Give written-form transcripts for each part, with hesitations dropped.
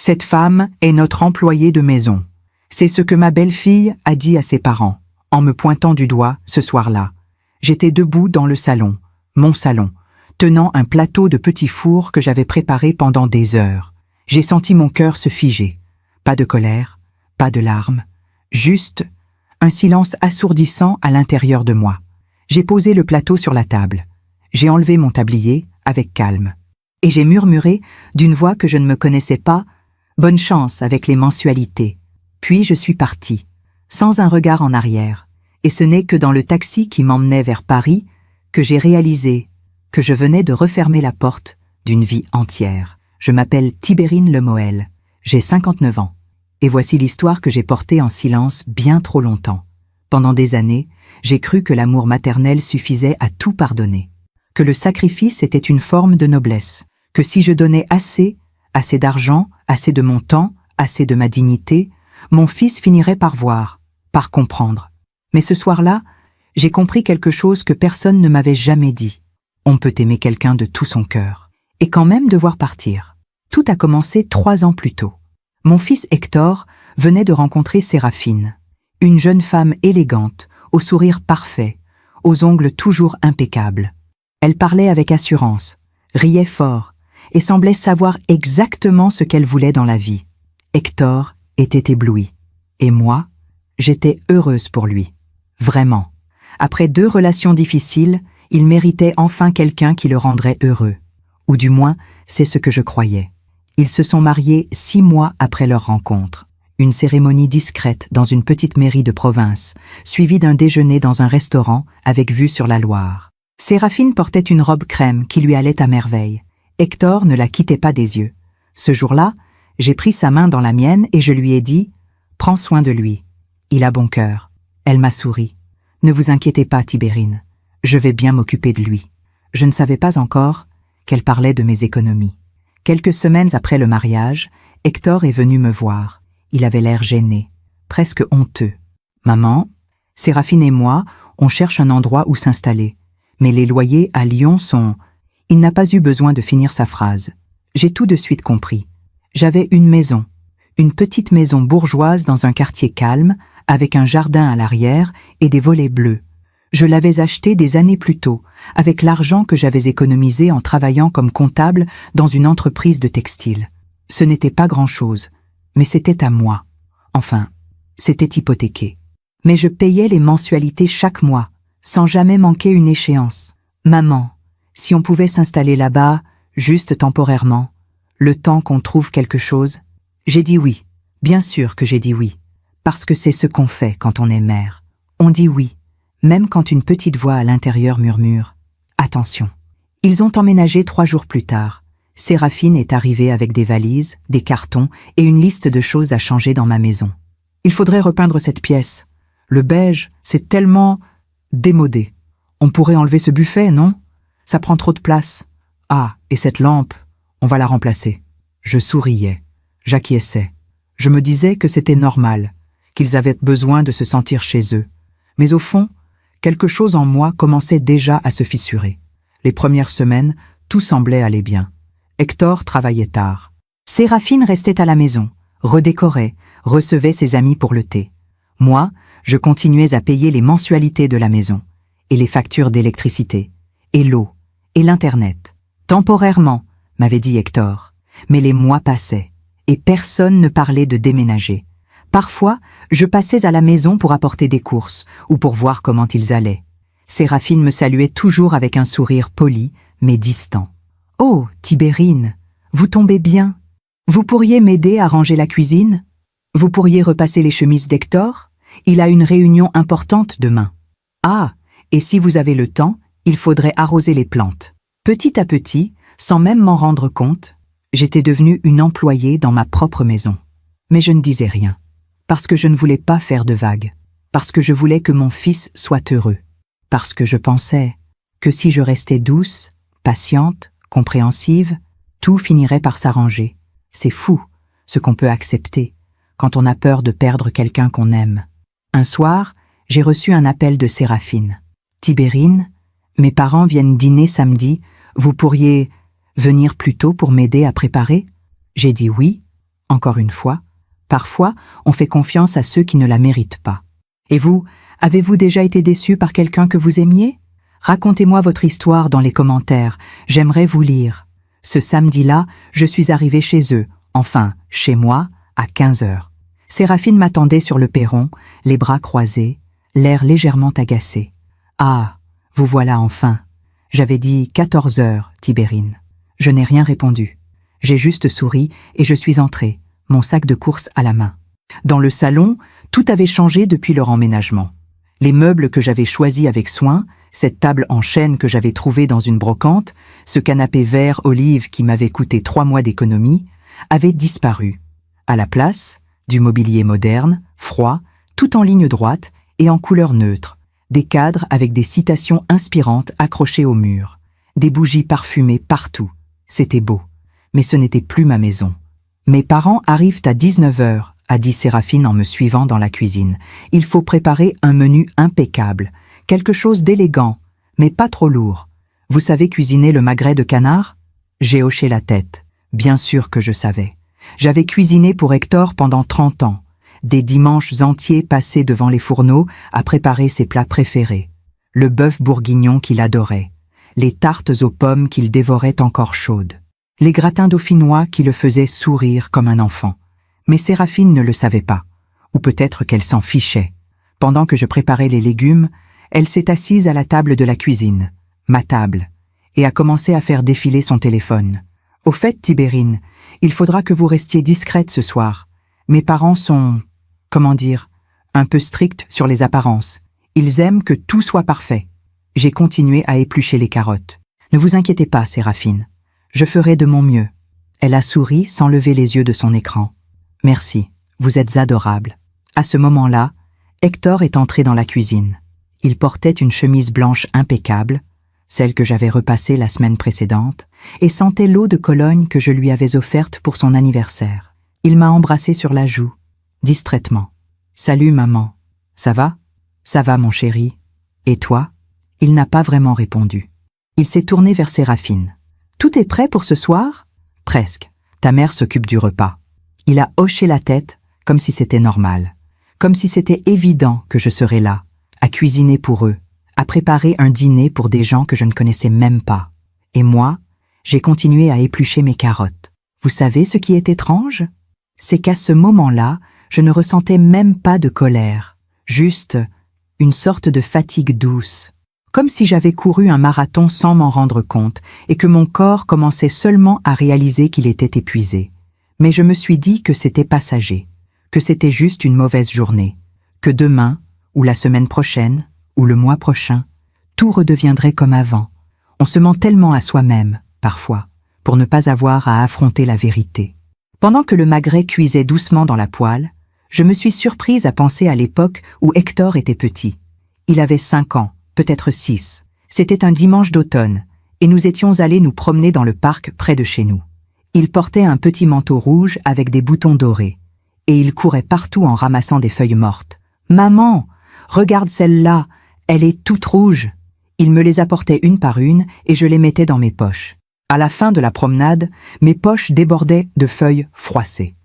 Cette femme est notre employée de maison. C'est ce que ma belle-fille a dit à ses parents, en me pointant du doigt ce soir-là. J'étais debout dans le salon, mon salon, tenant un plateau de petits fours que j'avais préparé pendant des heures. J'ai senti mon cœur se figer. Pas de colère, pas de larmes, juste un silence assourdissant à l'intérieur de moi. J'ai posé le plateau sur la table. J'ai enlevé mon tablier avec calme. Et j'ai murmuré, d'une voix que je ne me connaissais pas, « Bonne chance avec les mensualités ». Puis je suis partie, sans un regard en arrière. Et ce n'est que dans le taxi qui m'emmenait vers Paris que j'ai réalisé que je venais de refermer la porte d'une vie entière. Je m'appelle Tibérine Lemoel, j'ai 59 ans. Et voici l'histoire que j'ai portée en silence bien trop longtemps. Pendant des années, j'ai cru que l'amour maternel suffisait à tout pardonner, que le sacrifice était une forme de noblesse, que si je donnais assez d'argent, assez de mon temps, assez de ma dignité, mon fils finirait par voir, par comprendre. Mais ce soir-là, j'ai compris quelque chose que personne ne m'avait jamais dit. On peut aimer quelqu'un de tout son cœur, et quand même devoir partir. Tout a commencé 3 ans plus tôt. Mon fils Hector venait de rencontrer Séraphine, une jeune femme élégante, au sourire parfait, aux ongles toujours impeccables. Elle parlait avec assurance, riait fort, et semblait savoir exactement ce qu'elle voulait dans la vie. Hector était ébloui, et moi, j'étais heureuse pour lui. Vraiment. Après 2 relations difficiles, il méritait enfin quelqu'un qui le rendrait heureux. Ou du moins, c'est ce que je croyais. Ils se sont mariés 6 mois après leur rencontre. Une cérémonie discrète dans une petite mairie de province, suivie d'un déjeuner dans un restaurant avec vue sur la Loire. Séraphine portait une robe crème qui lui allait à merveille. Hector ne la quittait pas des yeux. Ce jour-là, j'ai pris sa main dans la mienne et je lui ai dit « Prends soin de lui. Il a bon cœur. » Elle m'a souri. « Ne vous inquiétez pas, Tibérine. Je vais bien m'occuper de lui. » Je ne savais pas encore qu'elle parlait de mes économies. Quelques semaines après le mariage, Hector est venu me voir. Il avait l'air gêné, presque honteux. « Maman, Séraphine et moi, on cherche un endroit où s'installer. Mais les loyers à Lyon sont... » Il n'a pas eu besoin de finir sa phrase. J'ai tout de suite compris. J'avais une maison, une petite maison bourgeoise dans un quartier calme, avec un jardin à l'arrière et des volets bleus. Je l'avais achetée des années plus tôt, avec l'argent que j'avais économisé en travaillant comme comptable dans une entreprise de textile. Ce n'était pas grand-chose, mais c'était à moi. Enfin, c'était hypothéqué. Mais je payais les mensualités chaque mois, sans jamais manquer une échéance. Maman, si on pouvait s'installer là-bas, juste temporairement, le temps qu'on trouve quelque chose, j'ai dit oui. Bien sûr que j'ai dit oui, parce que c'est ce qu'on fait quand on est mère. On dit oui, même quand une petite voix à l'intérieur murmure « Attention ». Ils ont emménagé 3 jours plus tard. Séraphine est arrivée avec des valises, des cartons et une liste de choses à changer dans ma maison. Il faudrait repeindre cette pièce. Le beige, c'est tellement démodé. On pourrait enlever ce buffet, non ? Ça prend trop de place. Ah, et cette lampe, on va la remplacer. Je souriais, j'acquiesçais. Je me disais que c'était normal, qu'ils avaient besoin de se sentir chez eux. Mais au fond, quelque chose en moi commençait déjà à se fissurer. Les premières semaines, tout semblait aller bien. Hector travaillait tard. Séraphine restait à la maison, redécorait, recevait ses amis pour le thé. Moi, je continuais à payer les mensualités de la maison, et les factures d'électricité, et l'eau, et l'Internet. Temporairement, m'avait dit Hector, mais les mois passaient, et personne ne parlait de déménager. Parfois, je passais à la maison pour apporter des courses, ou pour voir comment ils allaient. Séraphine me saluait toujours avec un sourire poli, mais distant. « Oh, Tibérine, vous tombez bien. Vous pourriez m'aider à ranger la cuisine? Vous pourriez repasser les chemises d'Hector? Il a une réunion importante demain. Ah, et si vous avez le temps, il faudrait arroser les plantes. » Petit à petit, sans même m'en rendre compte, j'étais devenue une employée dans ma propre maison. Mais je ne disais rien, parce que je ne voulais pas faire de vagues, parce que je voulais que mon fils soit heureux, parce que je pensais que si je restais douce, patiente, compréhensive, tout finirait par s'arranger. C'est fou, ce qu'on peut accepter, quand on a peur de perdre quelqu'un qu'on aime. Un soir, j'ai reçu un appel de Séraphine. « Tibérine, mes parents viennent dîner samedi, vous pourriez venir plus tôt pour m'aider à préparer ?» J'ai dit oui. Encore une fois, parfois, on fait confiance à ceux qui ne la méritent pas. Et vous, avez-vous déjà été déçu par quelqu'un que vous aimiez? Racontez-moi votre histoire dans les commentaires, j'aimerais vous lire. Ce samedi-là, je suis arrivée chez eux, enfin, chez moi, à 15 heures. Séraphine m'attendait sur le perron, les bras croisés, l'air légèrement agacé. « Ah, vous voilà enfin. J'avais dit 14 heures, Tibérine. » Je n'ai rien répondu. J'ai juste souri et je suis entrée, mon sac de course à la main. Dans le salon, tout avait changé depuis leur emménagement. Les meubles que j'avais choisis avec soin, cette table en chêne que j'avais trouvée dans une brocante, ce canapé vert olive qui m'avait coûté 3 mois d'économie, avaient disparu. À la place, du mobilier moderne, froid, tout en ligne droite et en couleur neutre, des cadres avec des citations inspirantes accrochées au mur, des bougies parfumées partout. C'était beau, mais ce n'était plus ma maison. Mes parents arrivent à 19 heures, a dit Séraphine en me suivant dans la cuisine. Il faut préparer un menu impeccable, quelque chose d'élégant, mais pas trop lourd. Vous savez cuisiner le magret de canard? J'ai hoché la tête. Bien sûr que je savais. J'avais cuisiné pour Hector pendant 30 ans. Des dimanches entiers passés devant les fourneaux à préparer ses plats préférés. Le bœuf bourguignon qu'il adorait. Les tartes aux pommes qu'il dévorait encore chaudes. Les gratins dauphinois qui le faisaient sourire comme un enfant. Mais Séraphine ne le savait pas. Ou peut-être qu'elle s'en fichait. Pendant que je préparais les légumes, elle s'est assise à la table de la cuisine, ma table, et a commencé à faire défiler son téléphone. Au fait, Tibérine, il faudra que vous restiez discrète ce soir. Mes parents sont, comment dire, un peu stricts sur les apparences. Ils aiment que tout soit parfait. J'ai continué à éplucher les carottes. Ne vous inquiétez pas, Séraphine. Je ferai de mon mieux. Elle a souri sans lever les yeux de son écran. Merci, vous êtes adorable. À ce moment-là, Hector est entré dans la cuisine. Il portait une chemise blanche impeccable, celle que j'avais repassée la semaine précédente, et sentait l'eau de Cologne que je lui avais offerte pour son anniversaire. Il m'a embrassée sur la joue, distraitement. « Salut, maman. Ça va? »« Ça va, mon chéri. Et toi ?» Il n'a pas vraiment répondu. Il s'est tourné vers Séraphine. « Tout est prêt pour ce soir ?»« Presque. Ta mère s'occupe du repas. » Il a hoché la tête, comme si c'était normal. Comme si c'était évident que je serais là, à cuisiner pour eux, à préparer un dîner pour des gens que je ne connaissais même pas. Et moi, j'ai continué à éplucher mes carottes. Vous savez ce qui est étrange? C'est qu'à ce moment-là, je ne ressentais même pas de colère, juste une sorte de fatigue douce, comme si j'avais couru un marathon sans m'en rendre compte et que mon corps commençait seulement à réaliser qu'il était épuisé. Mais je me suis dit que c'était passager, que c'était juste une mauvaise journée, que demain, ou la semaine prochaine, ou le mois prochain, tout redeviendrait comme avant. On se ment tellement à soi-même, parfois, pour ne pas avoir à affronter la vérité. Pendant que le magret cuisait doucement dans la poêle, je me suis surprise à penser à l'époque où Hector était petit. Il avait 5 ans, peut-être 6. C'était un dimanche d'automne, et nous étions allés nous promener dans le parc près de chez nous. Il portait un petit manteau rouge avec des boutons dorés, et il courait partout en ramassant des feuilles mortes. « Maman, regarde celle-là, elle est toute rouge !» Il me les apportait une par une et je les mettais dans mes poches. À la fin de la promenade, mes poches débordaient de feuilles froissées.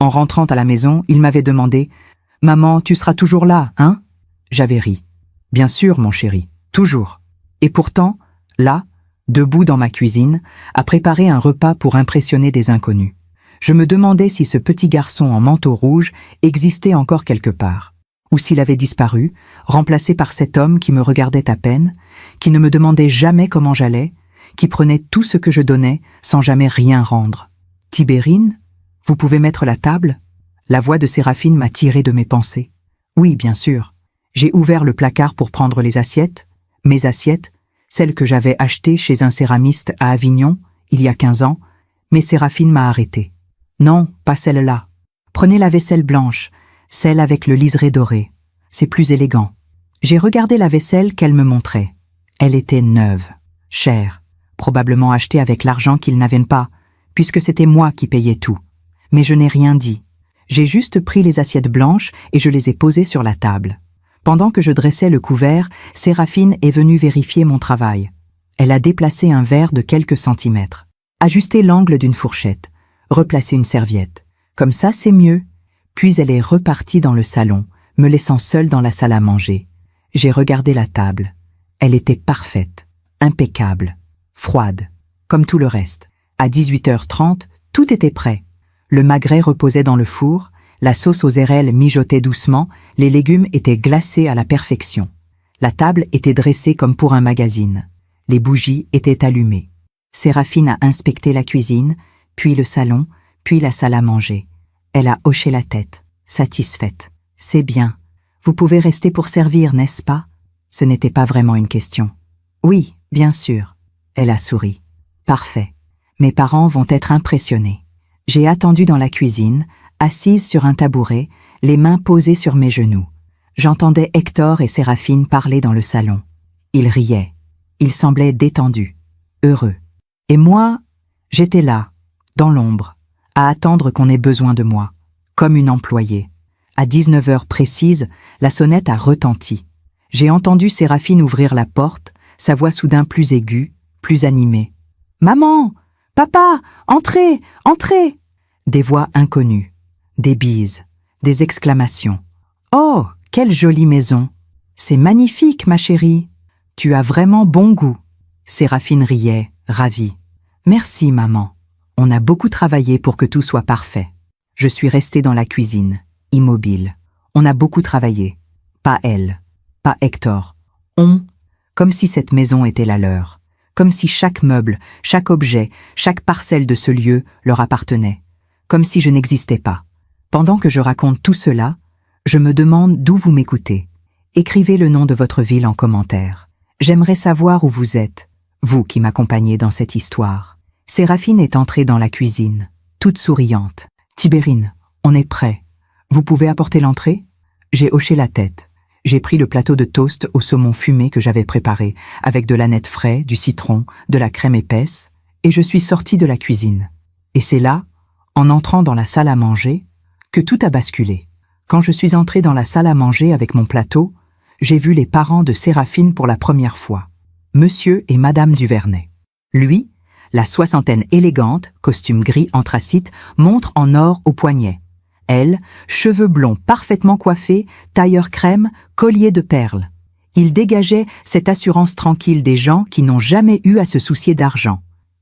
En rentrant à la maison, il m'avait demandé « Maman, tu seras toujours là, hein ?» J'avais ri. « Bien sûr, mon chéri, toujours. » Et pourtant, là, debout dans ma cuisine, à préparer un repas pour impressionner des inconnus. Je me demandais si ce petit garçon en manteau rouge existait encore quelque part, ou s'il avait disparu, remplacé par cet homme qui me regardait à peine, qui ne me demandait jamais comment j'allais, qui prenait tout ce que je donnais sans jamais rien rendre. « Tibérine, vous pouvez mettre la table ?» La voix de Séraphine m'a tiré de mes pensées. Oui, bien sûr. J'ai ouvert le placard pour prendre les assiettes, mes assiettes, celles que j'avais achetées chez un céramiste à Avignon, il y a 15 ans, mais Séraphine m'a arrêté. Non, pas celle-là. Prenez la vaisselle blanche, celle avec le liseré doré. C'est plus élégant. J'ai regardé la vaisselle qu'elle me montrait. Elle était neuve, chère, probablement achetée avec l'argent qu'ils n'avaient pas, puisque c'était moi qui payais tout. Mais je n'ai rien dit. J'ai juste pris les assiettes blanches et je les ai posées sur la table. Pendant que je dressais le couvert, Séraphine est venue vérifier mon travail. Elle a déplacé un verre de quelques centimètres, ajusté l'angle d'une fourchette, replacé une serviette, Comme ça, c'est mieux. Puis elle est repartie dans le salon, me laissant seule dans la salle à manger. J'ai regardé la table. Elle était parfaite, impeccable, froide, comme tout le reste. À 18h30, tout était prêt. Le magret reposait dans le four, la sauce aux érelles mijotait doucement, les légumes étaient glacés à la perfection. La table était dressée comme pour un magazine. Les bougies étaient allumées. Séraphine a inspecté la cuisine, puis le salon, puis la salle à manger. Elle a hoché la tête, satisfaite. « C'est bien. Vous pouvez rester pour servir, n'est-ce pas ?» Ce n'était pas vraiment une question. « Oui, bien sûr. » Elle a souri. « Parfait. Mes parents vont être impressionnés. » J'ai attendu dans la cuisine, assise sur un tabouret, les mains posées sur mes genoux. J'entendais Hector et Séraphine parler dans le salon. Ils riaient. Ils semblaient détendus, heureux. Et moi, j'étais là, dans l'ombre, à attendre qu'on ait besoin de moi, comme une employée. À 19h précise, la sonnette a retenti. J'ai entendu Séraphine ouvrir la porte, sa voix soudain plus aiguë, plus animée. « Maman! Papa! Entrez! Entrez !» Des voix inconnues, des bises, des exclamations. « Oh, quelle jolie maison! C'est magnifique, ma chérie! Tu as vraiment bon goût! » Séraphine riait, ravie. « Merci, maman. On a beaucoup travaillé pour que tout soit parfait. » Je suis restée dans la cuisine, immobile. On a beaucoup travaillé. Pas elle, pas Hector. On, comme si cette maison était la leur. Comme si chaque meuble, chaque objet, chaque parcelle de ce lieu leur appartenait. Comme si je n'existais pas. Pendant que je raconte tout cela, je me demande d'où vous m'écoutez. Écrivez le nom de votre ville en commentaire. J'aimerais savoir où vous êtes, vous qui m'accompagnez dans cette histoire. Séraphine est entrée dans la cuisine, toute souriante. « Tibérine, on est prêt. Vous pouvez apporter l'entrée ?» J'ai hoché la tête. J'ai pris le plateau de toast au saumon fumé que j'avais préparé, avec de l'aneth frais, du citron, de la crème épaisse, et je suis sortie de la cuisine. Et c'est là, en entrant dans la salle à manger, que tout a basculé. Quand je suis entrée dans la salle à manger avec mon plateau, j'ai vu les parents de Séraphine pour la première fois, Monsieur et Madame Duvernay. Lui, la soixantaine élégante, costume gris anthracite, montre en or au poignet. Elle, cheveux blonds parfaitement coiffés, tailleur crème, collier de perles. Il dégageait cette assurance tranquille des gens qui n'ont jamais eu à se soucier d'argent.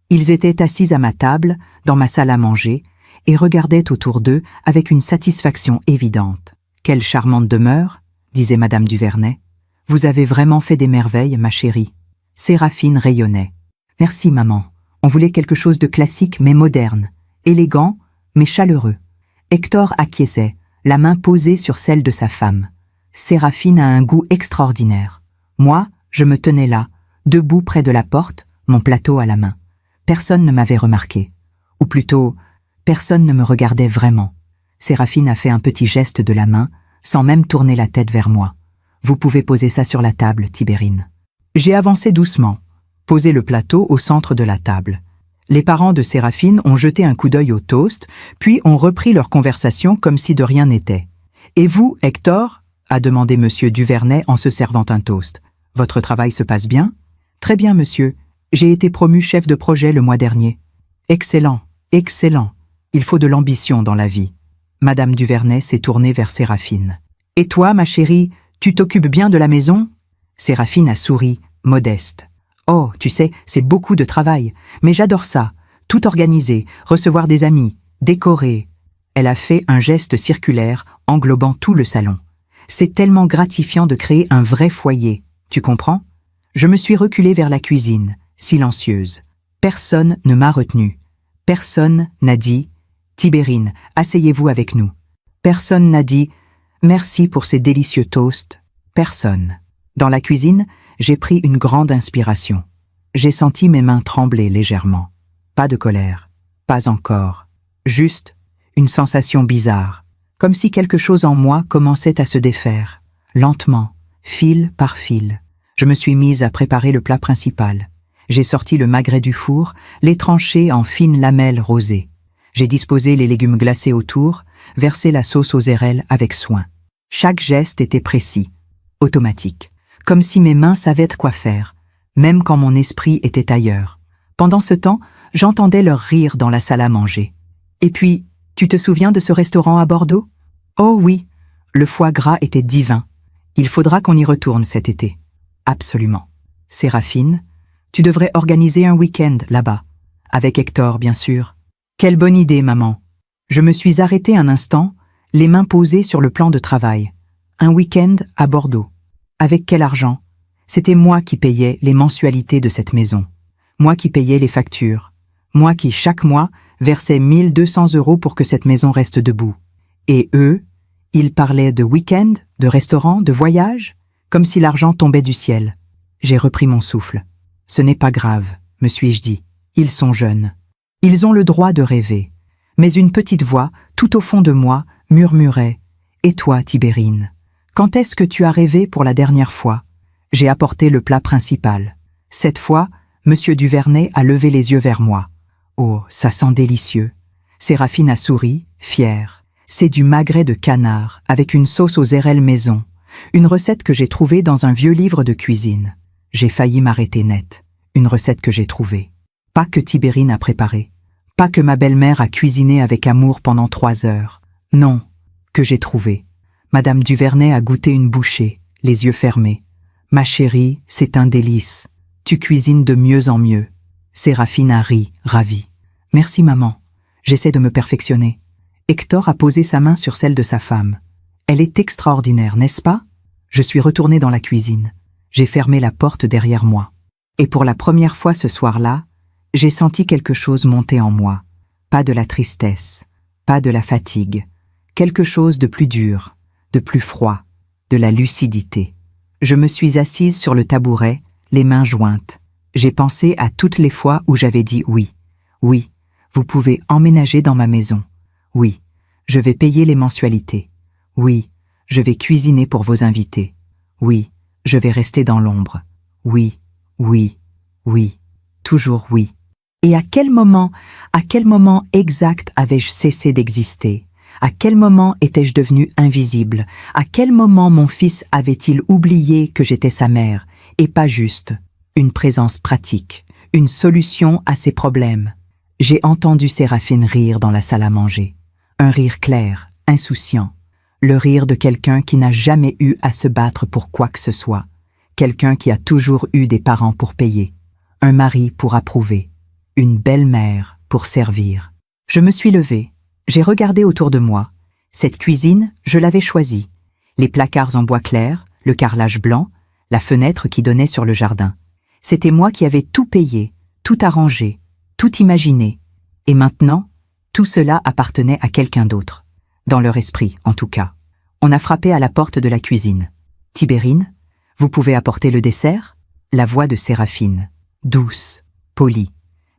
Ils étaient assis à ma table, dans ma salle à manger, et regardaient autour d'eux avec une satisfaction évidente. « Quelle charmante demeure !» disait Madame Duvernay. « Vous avez vraiment fait des merveilles, ma chérie. » Séraphine rayonnait. « Merci, maman. On voulait quelque chose de classique mais moderne, élégant mais chaleureux. » Hector acquiesçait, la main posée sur celle de sa femme. Séraphine a un goût extraordinaire. Moi, je me tenais là, debout près de la porte, mon plateau à la main. Personne ne m'avait remarqué. Ou plutôt, personne ne me regardait vraiment. Séraphine a fait un petit geste de la main, sans même tourner la tête vers moi. « Vous pouvez poser ça sur la table, Tibérine. » J'ai avancé doucement, posé le plateau au centre de la table. Les parents de Séraphine ont jeté un coup d'œil au toast, puis ont repris leur conversation comme si de rien n'était. « Et vous, Hector ?» a demandé Monsieur Duvernay en se servant un toast. « Votre travail se passe bien ?»« Très bien, monsieur. J'ai été promu chef de projet le mois dernier. »« Excellent, excellent. Il faut de l'ambition dans la vie. » Madame Duvernay s'est tournée vers Séraphine. « Et toi, ma chérie, tu t'occupes bien de la maison ?» Séraphine a souri, modeste. « Oh, tu sais, c'est beaucoup de travail, mais j'adore ça. Tout organiser, recevoir des amis, décorer. » Elle a fait un geste circulaire englobant tout le salon. « C'est tellement gratifiant de créer un vrai foyer, tu comprends ?» Je me suis reculée vers la cuisine, silencieuse. Personne ne m'a retenue. Personne n'a dit « Tibérine, asseyez-vous avec nous. » Personne n'a dit « Merci pour ces délicieux toasts. » Personne. Dans la cuisine, j'ai pris une grande inspiration. J'ai senti mes mains trembler légèrement. Pas de colère, pas encore. Juste une sensation bizarre, comme si quelque chose en moi commençait à se défaire. Lentement, fil par fil. Je me suis mise à préparer le plat principal. J'ai sorti le magret du four, les tranché en fines lamelles rosées. J'ai disposé les légumes glacés autour, versé la sauce aux érelles avec soin. Chaque geste était précis, automatique, comme si mes mains savaient quoi faire, même quand mon esprit était ailleurs. Pendant ce temps, j'entendais leur rire dans la salle à manger. Et puis, Tu te souviens de ce restaurant à Bordeaux? Oh oui, le foie gras était divin. Il faudra qu'on y retourne cet été. Absolument. Séraphine, tu devrais organiser un week-end là-bas. Avec Hector, bien sûr. Quelle bonne idée, maman. Je me suis arrêtée un instant, les mains posées sur le plan de travail. Un week-end à Bordeaux. Avec quel argent? C'était moi qui payais les mensualités de cette maison. Moi qui payais les factures. Moi qui, chaque mois, versais 1200 € pour que cette maison reste debout. Et eux, ils parlaient de week-end, de restaurant, de voyage, comme si l'argent tombait du ciel. J'ai repris mon souffle. Ce n'est pas grave, me suis-je dit. Ils sont jeunes. Ils ont le droit de rêver. Mais une petite voix, tout au fond de moi, murmurait « Et toi, Tibérine, quand est-ce que tu as rêvé pour la dernière fois ?» J'ai apporté le plat principal. Cette fois, Monsieur Duvernay a levé les yeux vers moi. Oh, ça sent délicieux. Séraphine a souri, fière. C'est du magret de canard, avec une sauce aux érelles maison. Une recette que j'ai trouvée dans un vieux livre de cuisine. J'ai failli m'arrêter net. Une recette que j'ai trouvée. Pas que Tibérine a préparée. Pas que ma belle-mère a cuisiné avec amour pendant 3 heures. Non, que j'ai trouvée. Madame Duvernay a goûté une bouchée, les yeux fermés. Ma chérie, c'est un délice. Tu cuisines de mieux en mieux. Séraphine a ri, ravie. Merci maman. J'essaie de me perfectionner. Hector a posé sa main sur celle de sa femme. Elle est extraordinaire, n'est-ce pas? Je suis retournée dans la cuisine. J'ai fermé la porte derrière moi. Et pour la première fois ce soir-là, j'ai senti quelque chose monter en moi. Pas de la tristesse, pas de la fatigue. Quelque chose de plus dur, de plus froid, de la lucidité. Je me suis assise sur le tabouret, les mains jointes. J'ai pensé à toutes les fois où j'avais dit oui. Oui, vous pouvez emménager dans ma maison. Oui, je vais payer les mensualités. Oui, je vais cuisiner pour vos invités. Oui, je vais rester dans l'ombre. Oui, oui, oui, toujours oui. Et à quel moment exact avais-je cessé d'exister? À quel moment étais-je devenue invisible? À quel moment mon fils avait-il oublié que j'étais sa mère, et pas juste une présence pratique, une solution à ses problèmes? J'ai entendu Séraphine rire dans la salle à manger. Un rire clair, insouciant. Le rire de quelqu'un qui n'a jamais eu à se battre pour quoi que ce soit. Quelqu'un qui a toujours eu des parents pour payer. Un mari pour approuver. Une belle-mère pour servir. Je me suis levée. J'ai regardé autour de moi. Cette cuisine, je l'avais choisie. Les placards en bois clair, le carrelage blanc, la fenêtre qui donnait sur le jardin. C'était moi qui avais tout payé, tout arrangé, tout imaginé. Et maintenant, tout cela appartenait à quelqu'un d'autre. Dans leur esprit, en tout cas. On a frappé à la porte de la cuisine. « Tibérine, vous pouvez apporter le dessert ?» La voix de Séraphine, douce, polie,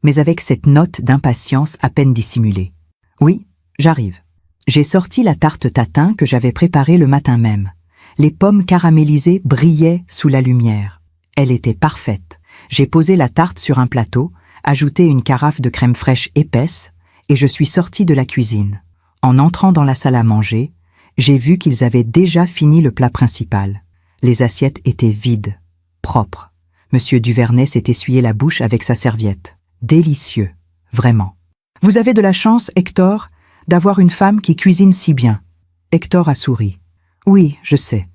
mais avec cette note d'impatience à peine dissimulée. « Oui, j'arrive. » J'ai sorti la tarte tatin que j'avais préparée le matin même. Les pommes caramélisées brillaient sous la lumière. Elle était parfaite. J'ai posé la tarte sur un plateau, ajouté une carafe de crème fraîche épaisse, et je suis sortie de la cuisine. En entrant dans la salle à manger, j'ai vu qu'ils avaient déjà fini le plat principal. Les assiettes étaient vides, propres. Monsieur Duvernay s'est essuyé la bouche avec sa serviette. Délicieux, vraiment. « Vous avez de la chance, Hector, d'avoir une femme qui cuisine si bien. » Hector a souri. « Oui, je sais. »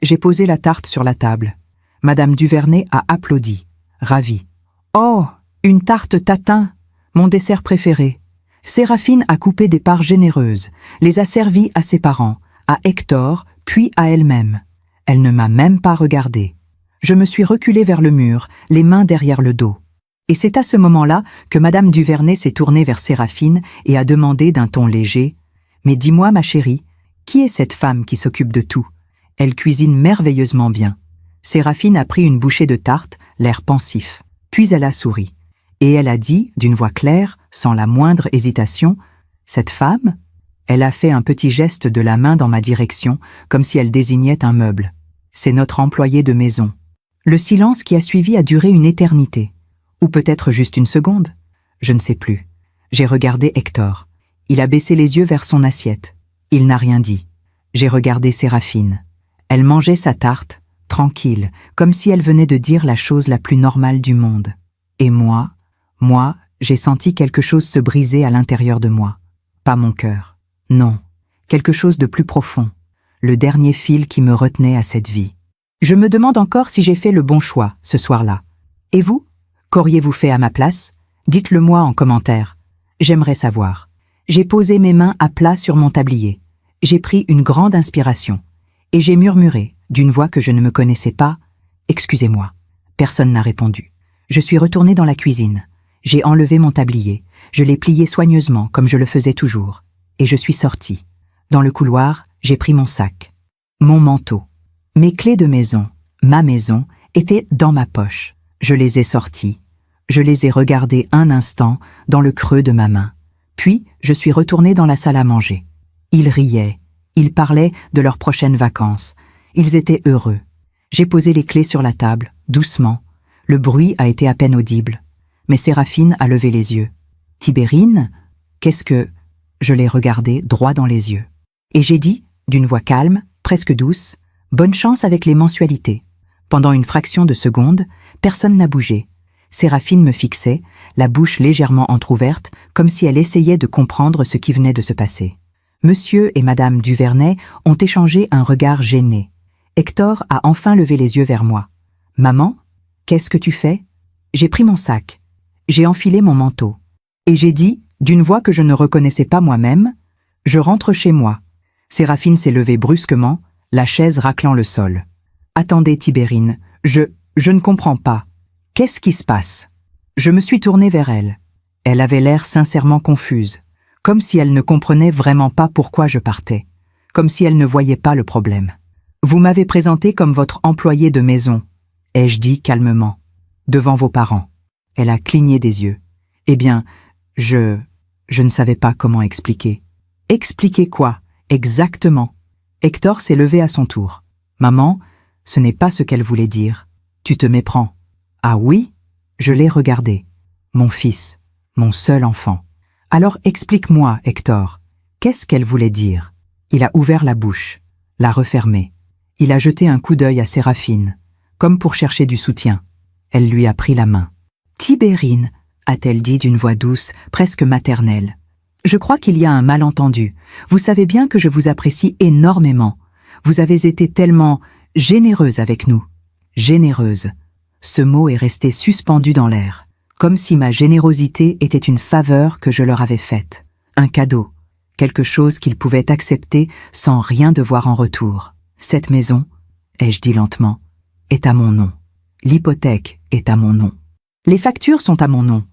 J'ai posé la tarte sur la table. Madame Duvernay a applaudi, ravie. « Oh, une tarte tatin, mon dessert préféré. » Séraphine a coupé des parts généreuses, les a servies à ses parents, à Hector, puis à elle-même. Elle ne m'a même pas regardée. Je me suis reculée vers le mur, les mains derrière le dos. Et c'est à ce moment-là que Madame Duvernay s'est tournée vers Séraphine et a demandé d'un ton léger « Mais dis-moi, ma chérie, qui est cette femme qui s'occupe de tout? Elle cuisine merveilleusement bien. » Séraphine a pris une bouchée de tarte, l'air pensif. Puis elle a souri. Et elle a dit, d'une voix claire, sans la moindre hésitation, « Cette femme ?» Elle a fait un petit geste de la main dans ma direction, comme si elle désignait un meuble. « C'est notre employée de maison. » Le silence qui a suivi a duré une éternité. Ou peut-être juste une seconde. Je ne sais plus. J'ai regardé Hector. Il a baissé les yeux vers son assiette. Il n'a rien dit. J'ai regardé Séraphine. Elle mangeait sa tarte, tranquille, comme si elle venait de dire la chose la plus normale du monde. Et moi, j'ai senti quelque chose se briser à l'intérieur de moi. Pas mon cœur. Non, quelque chose de plus profond. Le dernier fil qui me retenait à cette vie. Je me demande encore si j'ai fait le bon choix ce soir-là. Et vous? Qu'auriez-vous fait à ma place? Dites-le-moi en commentaire. J'aimerais savoir. J'ai posé mes mains à plat sur mon tablier. J'ai pris une grande inspiration. Et j'ai murmuré, d'une voix que je ne me connaissais pas, « Excusez-moi ». Personne n'a répondu. Je suis retournée dans la cuisine. J'ai enlevé mon tablier. Je l'ai plié soigneusement, comme je le faisais toujours. Et je suis sortie. Dans le couloir, j'ai pris mon sac. Mon manteau. Mes clés de maison, ma maison, étaient dans ma poche. Je les ai sorties. Je les ai regardées un instant dans le creux de ma main. Puis, je suis retournée dans la salle à manger. Ils riaient. Ils parlaient de leurs prochaines vacances. Ils étaient heureux. J'ai posé les clés sur la table, doucement. Le bruit a été à peine audible. Mais Séraphine a levé les yeux. « Tibérine, qu'est-ce que… » Je l'ai regardée droit dans les yeux. Et j'ai dit, d'une voix calme, presque douce, « Bonne chance avec les mensualités. » Pendant une fraction de seconde, personne n'a bougé. Séraphine me fixait, la bouche légèrement entr'ouverte, comme si elle essayait de comprendre ce qui venait de se passer. Monsieur et Madame Duvernay ont échangé un regard gêné. Hector a enfin levé les yeux vers moi. « Maman, qu'est-ce que tu fais ?» J'ai pris mon sac. J'ai enfilé mon manteau. Et j'ai dit, d'une voix que je ne reconnaissais pas moi-même, « Je rentre chez moi. » Séraphine s'est levée brusquement, la chaise raclant le sol. « Attendez, Tibérine, je ne comprends pas. Qu'est-ce qui se passe ?» Je me suis tournée vers elle. Elle avait l'air sincèrement confuse, comme si elle ne comprenait vraiment pas pourquoi je partais, comme si elle ne voyait pas le problème. « Vous m'avez présenté comme votre employé de maison, » ai-je dit calmement, « devant vos parents. » Elle a cligné des yeux. « Eh bien, je ne savais pas comment expliquer. »« Expliquer quoi, exactement ?» Hector s'est levé à son tour. « Maman, ce n'est pas ce qu'elle voulait dire. Tu te méprends. »« Ah oui ?» Je l'ai regardé. Mon fils, mon seul enfant. « Alors explique-moi, Hector. Qu'est-ce qu'elle voulait dire ?» Il a ouvert la bouche, l'a refermée. Il a jeté un coup d'œil à Séraphine, comme pour chercher du soutien. Elle lui a pris la main. « Tibérine » a-t-elle dit d'une voix douce, presque maternelle. « Je crois qu'il y a un malentendu. Vous savez bien que je vous apprécie énormément. Vous avez été tellement généreuse avec nous. » Généreuse. Ce mot est resté suspendu dans l'air, comme si ma générosité était une faveur que je leur avais faite. Un cadeau. Quelque chose qu'ils pouvaient accepter sans rien devoir en retour. Cette maison, ai-je dit lentement, est à mon nom. L'hypothèque est à mon nom. Les factures sont à mon nom.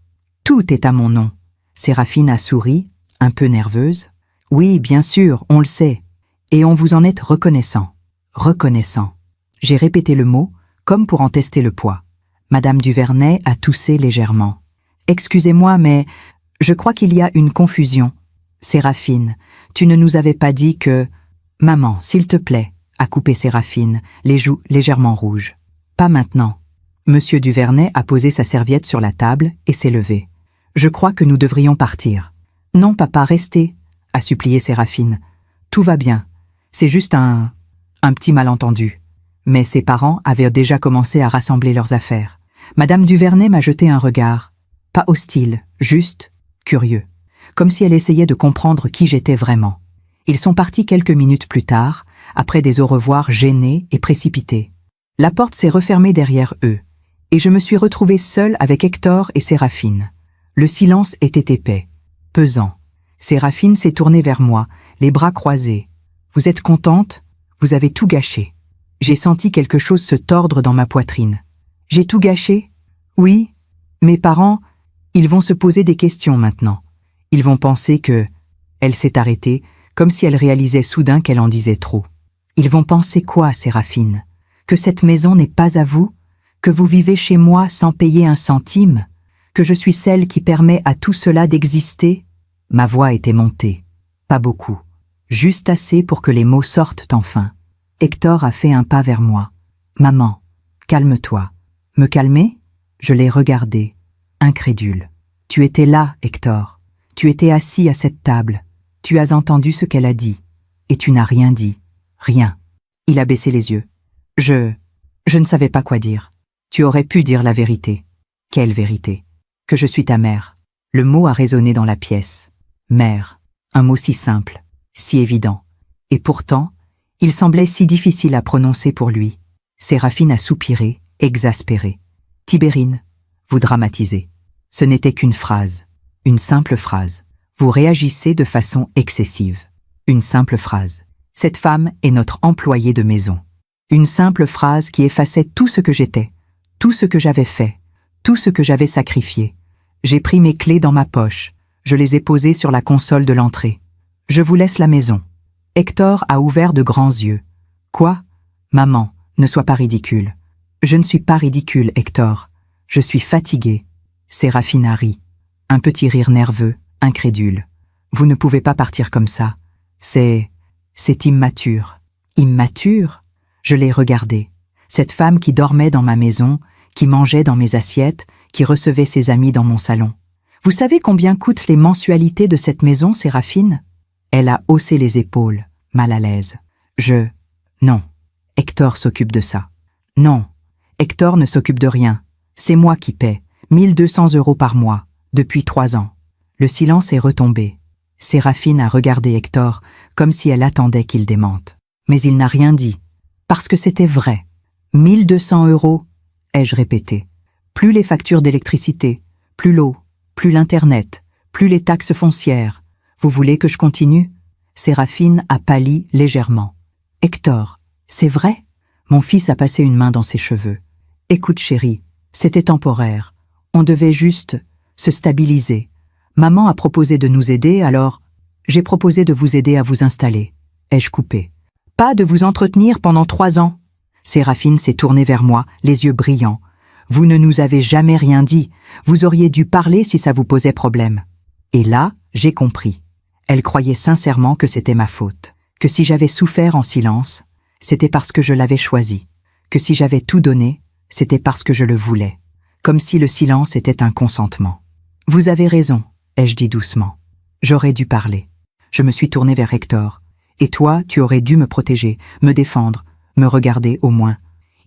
Tout est à mon nom. Séraphine a souri, un peu nerveuse. Oui, bien sûr, on le sait. Et on vous en est reconnaissant. Reconnaissant. J'ai répété le mot, comme pour en tester le poids. Madame Duvernay a toussé légèrement. Excusez-moi, mais je crois qu'il y a une confusion. Séraphine, tu ne nous avais pas dit que… Maman, s'il te plaît, a coupé Séraphine, les joues légèrement rouges. Pas maintenant. Monsieur Duvernay a posé sa serviette sur la table et s'est levé. Je crois que nous devrions partir. Non, papa, restez, a supplié Séraphine. Tout va bien. C'est juste un petit malentendu. Mais ses parents avaient déjà commencé à rassembler leurs affaires. Madame Duvernay m'a jeté un regard. Pas hostile, juste curieux. Comme si elle essayait de comprendre qui j'étais vraiment. Ils sont partis quelques minutes plus tard, après des au revoir gênés et précipités. La porte s'est refermée derrière eux, et je me suis retrouvée seule avec Hector et Séraphine. Le silence était épais, pesant. Séraphine s'est tournée vers moi, les bras croisés. « Vous êtes contente? Vous avez tout gâché. » J'ai senti quelque chose se tordre dans ma poitrine. « J'ai tout gâché? Oui. Mes parents, ils vont se poser des questions maintenant. Ils vont penser que… » Elle s'est arrêtée, comme si elle réalisait soudain qu'elle en disait trop. « Ils vont penser quoi, Séraphine? Que cette maison n'est pas à vous? Que vous vivez chez moi sans payer un centime? Que je suis celle qui permet à tout cela d'exister ?» Ma voix était montée. Pas beaucoup. Juste assez pour que les mots sortent enfin. Hector a fait un pas vers moi. « Maman, calme-toi. » Me calmer? Je l'ai regardé, incrédule. « Tu étais là, Hector. Tu étais assis à cette table. Tu as entendu ce qu'elle a dit. Et tu n'as rien dit. Rien. » Il a baissé les yeux. Je ne savais pas quoi dire. Tu aurais pu dire la vérité. Quelle vérité? Que je suis ta mère. Le mot a résonné dans la pièce. Mère. Un mot si simple. si évident. Et pourtant, il semblait si difficile à prononcer pour lui. Séraphine a soupiré, exaspérée. « Tibérine, vous dramatisez. Ce n'était qu'une phrase, une simple phrase. Vous réagissez de façon excessive. Une simple phrase. Cette femme est notre employée de maison. Une simple phrase qui effaçait tout ce que j'étais, tout ce que j'avais fait, tout ce que j'avais sacrifié. J'ai pris mes clés dans ma poche, je les ai posées sur la console de l'entrée. Je vous laisse la maison. » Hector a ouvert de grands yeux. « Quoi ? Maman, ne sois pas ridicule. » « Je ne suis pas ridicule, Hector. Je suis fatiguée. » Séraphine a ri. Un petit rire nerveux, incrédule. « Vous ne pouvez pas partir comme ça. C'est immature. » « Immature ?» Je l'ai regardée. Cette femme qui dormait dans ma maison, qui mangeait dans mes assiettes, qui recevait ses amis dans mon salon. « Vous savez combien coûtent les mensualités de cette maison, Séraphine ?» Elle a haussé les épaules, mal à l'aise. « Non. Hector s'occupe de ça. »« Non. Hector ne s'occupe de rien. C'est moi qui paie. 1200 € par mois, depuis 3 ans. » Le silence est retombé. Séraphine a regardé Hector comme si elle attendait qu'il démente. Mais il n'a rien dit. Parce que c'était vrai. 1200 €, ai-je répété. Plus les factures d'électricité, plus l'eau, plus l'Internet, plus les taxes foncières. Vous voulez que je continue ? Séraphine a pâli légèrement. « Hector, c'est vrai ?» Mon fils a passé une main dans ses cheveux. « Écoute chérie, c'était temporaire. On devait juste se stabiliser. Maman a proposé de nous aider, alors j'ai proposé de vous aider à vous installer. » Ai-je coupé. « Pas de vous entretenir pendant 3 ans. » Séraphine s'est tournée vers moi, les yeux brillants. « Vous ne nous avez jamais rien dit. Vous auriez dû parler si ça vous posait problème. » Et là, j'ai compris. Elle croyait sincèrement que c'était ma faute, que si j'avais souffert en silence, c'était parce que je l'avais choisi, que si j'avais tout donné, c'était parce que je le voulais, comme si le silence était un consentement. « Vous avez raison, » ai-je dit doucement. « J'aurais dû parler. » Je me suis tournée vers Hector. « Et toi, tu aurais dû me protéger, me défendre, me regarder au moins. »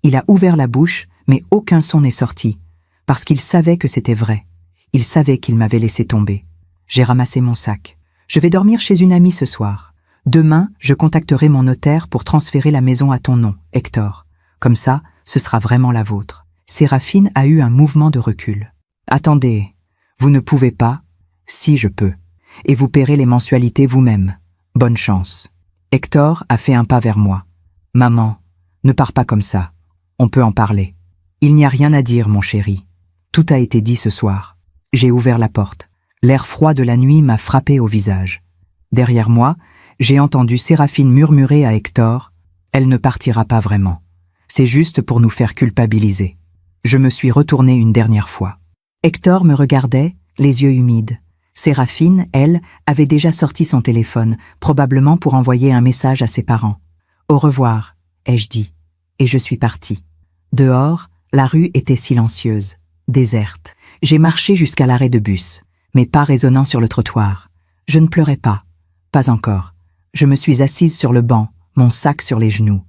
Il a ouvert la bouche, mais aucun son n'est sorti, parce qu'il savait que c'était vrai. Il savait qu'il m'avait laissé tomber. J'ai ramassé mon sac. Je vais dormir chez une amie ce soir. Demain, je contacterai mon notaire pour transférer la maison à ton nom, Hector. Comme ça, ce sera vraiment la vôtre. Séraphine a eu un mouvement de recul. Attendez, vous ne pouvez pas ? Si, je peux. Et vous paierez les mensualités vous-même. Bonne chance. Hector a fait un pas vers moi. Maman, ne pars pas comme ça. On peut en parler. Il n'y a rien à dire, mon chéri. Tout a été dit ce soir. J'ai ouvert la porte. L'air froid de la nuit m'a frappé au visage. Derrière moi, j'ai entendu Séraphine murmurer à Hector « Elle ne partira pas vraiment. C'est juste pour nous faire culpabiliser. » Je me suis retourné une dernière fois. Hector me regardait, les yeux humides. Séraphine, elle, avait déjà sorti son téléphone, probablement pour envoyer un message à ses parents. « Au revoir », ai-je dit, et je suis partie. Dehors, la rue était silencieuse, déserte. J'ai marché jusqu'à l'arrêt de bus, mes pas résonnant sur le trottoir. Je ne pleurais pas encore. Je me suis assise sur le banc, mon sac sur les genoux.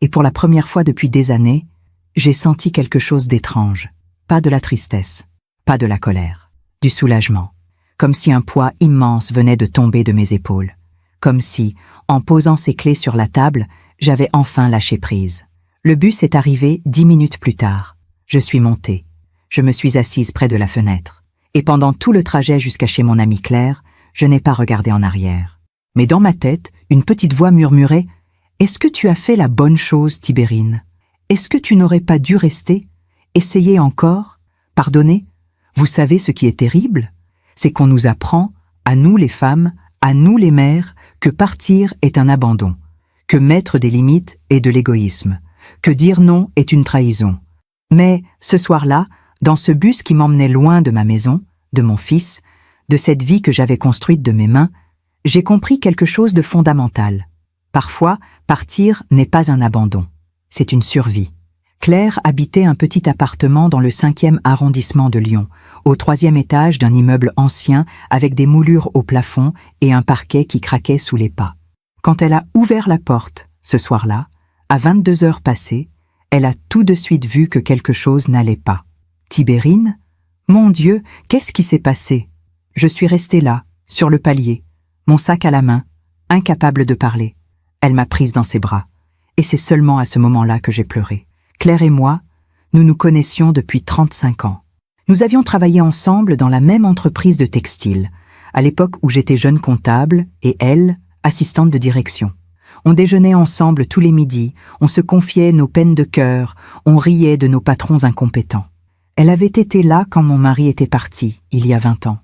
Et pour la première fois depuis des années, j'ai senti quelque chose d'étrange. Pas de la tristesse, pas de la colère, du soulagement. Comme si un poids immense venait de tomber de mes épaules. Comme si, en posant ses clés sur la table, j'avais enfin lâché prise. Le bus est arrivé 10 minutes plus tard. Je suis montée. Je me suis assise près de la fenêtre. Et pendant tout le trajet jusqu'à chez mon amie Claire, je n'ai pas regardé en arrière. Mais dans ma tête, une petite voix murmurait « Est-ce que tu as fait la bonne chose, Tibérine ? Est-ce que tu n'aurais pas dû rester ? Essayer encore ? Pardonner ? Vous savez ce qui est terrible ? C'est qu'on nous apprend, à nous les femmes, à nous les mères, que partir est un abandon, que mettre des limites est de l'égoïsme, que dire non est une trahison. Mais, ce soir-là, dans ce bus qui m'emmenait loin de ma maison, de mon fils, de cette vie que j'avais construite de mes mains, j'ai compris quelque chose de fondamental. Parfois, partir n'est pas un abandon, c'est une survie. Claire habitait un petit appartement dans le 5e arrondissement de Lyon, au 3e étage d'un immeuble ancien avec des moulures au plafond et un parquet qui craquait sous les pas. Quand elle a ouvert la porte, ce soir-là, à 22 heures passées, elle a tout de suite vu que quelque chose n'allait pas. Tibérine ? Mon Dieu, qu'est-ce qui s'est passé ? Je suis restée là, sur le palier, mon sac à la main, incapable de parler. Elle m'a prise dans ses bras. Et c'est seulement à ce moment-là que j'ai pleuré. Claire et moi, nous nous connaissions depuis 35 ans. Nous avions travaillé ensemble dans la même entreprise de textile, à l'époque où j'étais jeune comptable et elle, assistante de direction. On déjeunait ensemble tous les midis, on se confiait nos peines de cœur, on riait de nos patrons incompétents. Elle avait été là quand mon mari était parti, il y a 20 ans.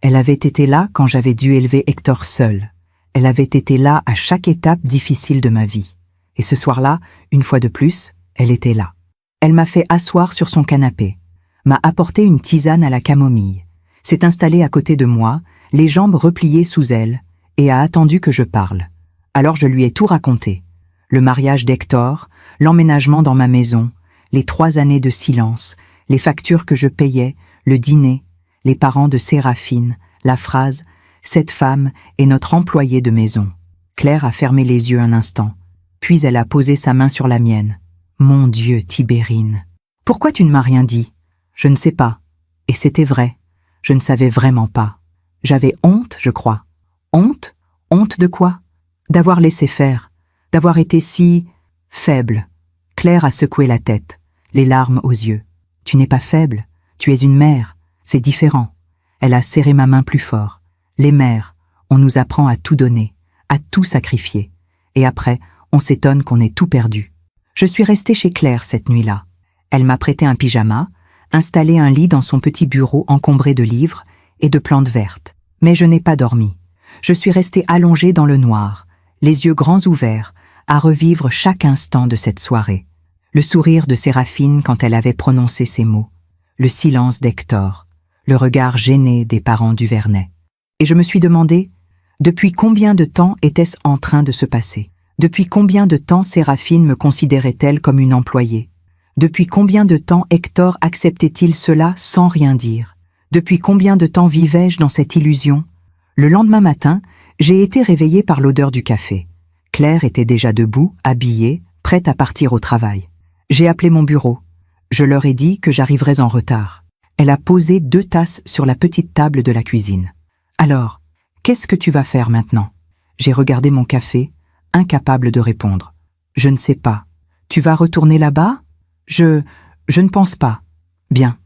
Elle avait été là quand j'avais dû élever Hector seul. Elle avait été là à chaque étape difficile de ma vie. Et ce soir-là, une fois de plus, elle était là. Elle m'a fait asseoir sur son canapé, m'a apporté une tisane à la camomille, s'est installée à côté de moi, les jambes repliées sous elle, et a attendu que je parle. Alors je lui ai tout raconté. Le mariage d'Hector, l'emménagement dans ma maison, les 3 années de silence, les factures que je payais, le dîner, les parents de Séraphine, la phrase « Cette femme est notre employée de maison ». Claire a fermé les yeux un instant, puis elle a posé sa main sur la mienne. « Mon Dieu, Tibérine, pourquoi tu ne m'as rien dit ?»« Je ne sais pas. » Et c'était vrai. Je ne savais vraiment pas. J'avais honte, je crois. Honte? Honte de quoi? D'avoir laissé faire, d'avoir été si faible. Claire a secoué la tête, les larmes aux yeux. Tu n'es pas faible, tu es une mère, c'est différent. Elle a serré ma main plus fort. Les mères, on nous apprend à tout donner, à tout sacrifier. Et après, on s'étonne qu'on ait tout perdu. Je suis restée chez Claire cette nuit-là. Elle m'a prêté un pyjama, installé un lit dans son petit bureau encombré de livres et de plantes vertes. Mais je n'ai pas dormi. Je suis restée allongée dans le noir, les yeux grands ouverts, à revivre chaque instant de cette soirée. Le sourire de Séraphine quand elle avait prononcé ces mots, le silence d'Hector, le regard gêné des parents Duvernay. Et je me suis demandé, depuis combien de temps était-ce en train de se passer? Depuis combien de temps Séraphine me considérait-elle comme une employée? Depuis combien de temps Hector acceptait-il cela sans rien dire? Depuis combien de temps vivais-je dans cette illusion? Le lendemain matin, j'ai été réveillée par l'odeur du café. Claire était déjà debout, habillée, prête à partir au travail. J'ai appelé mon bureau. Je leur ai dit que j'arriverais en retard. Elle a posé 2 tasses sur la petite table de la cuisine. « Alors, qu'est-ce que tu vas faire maintenant ?» J'ai regardé mon café, incapable de répondre. « Je ne sais pas. Tu vas retourner là-bas ?»« Je ne pense pas. » « Bien. »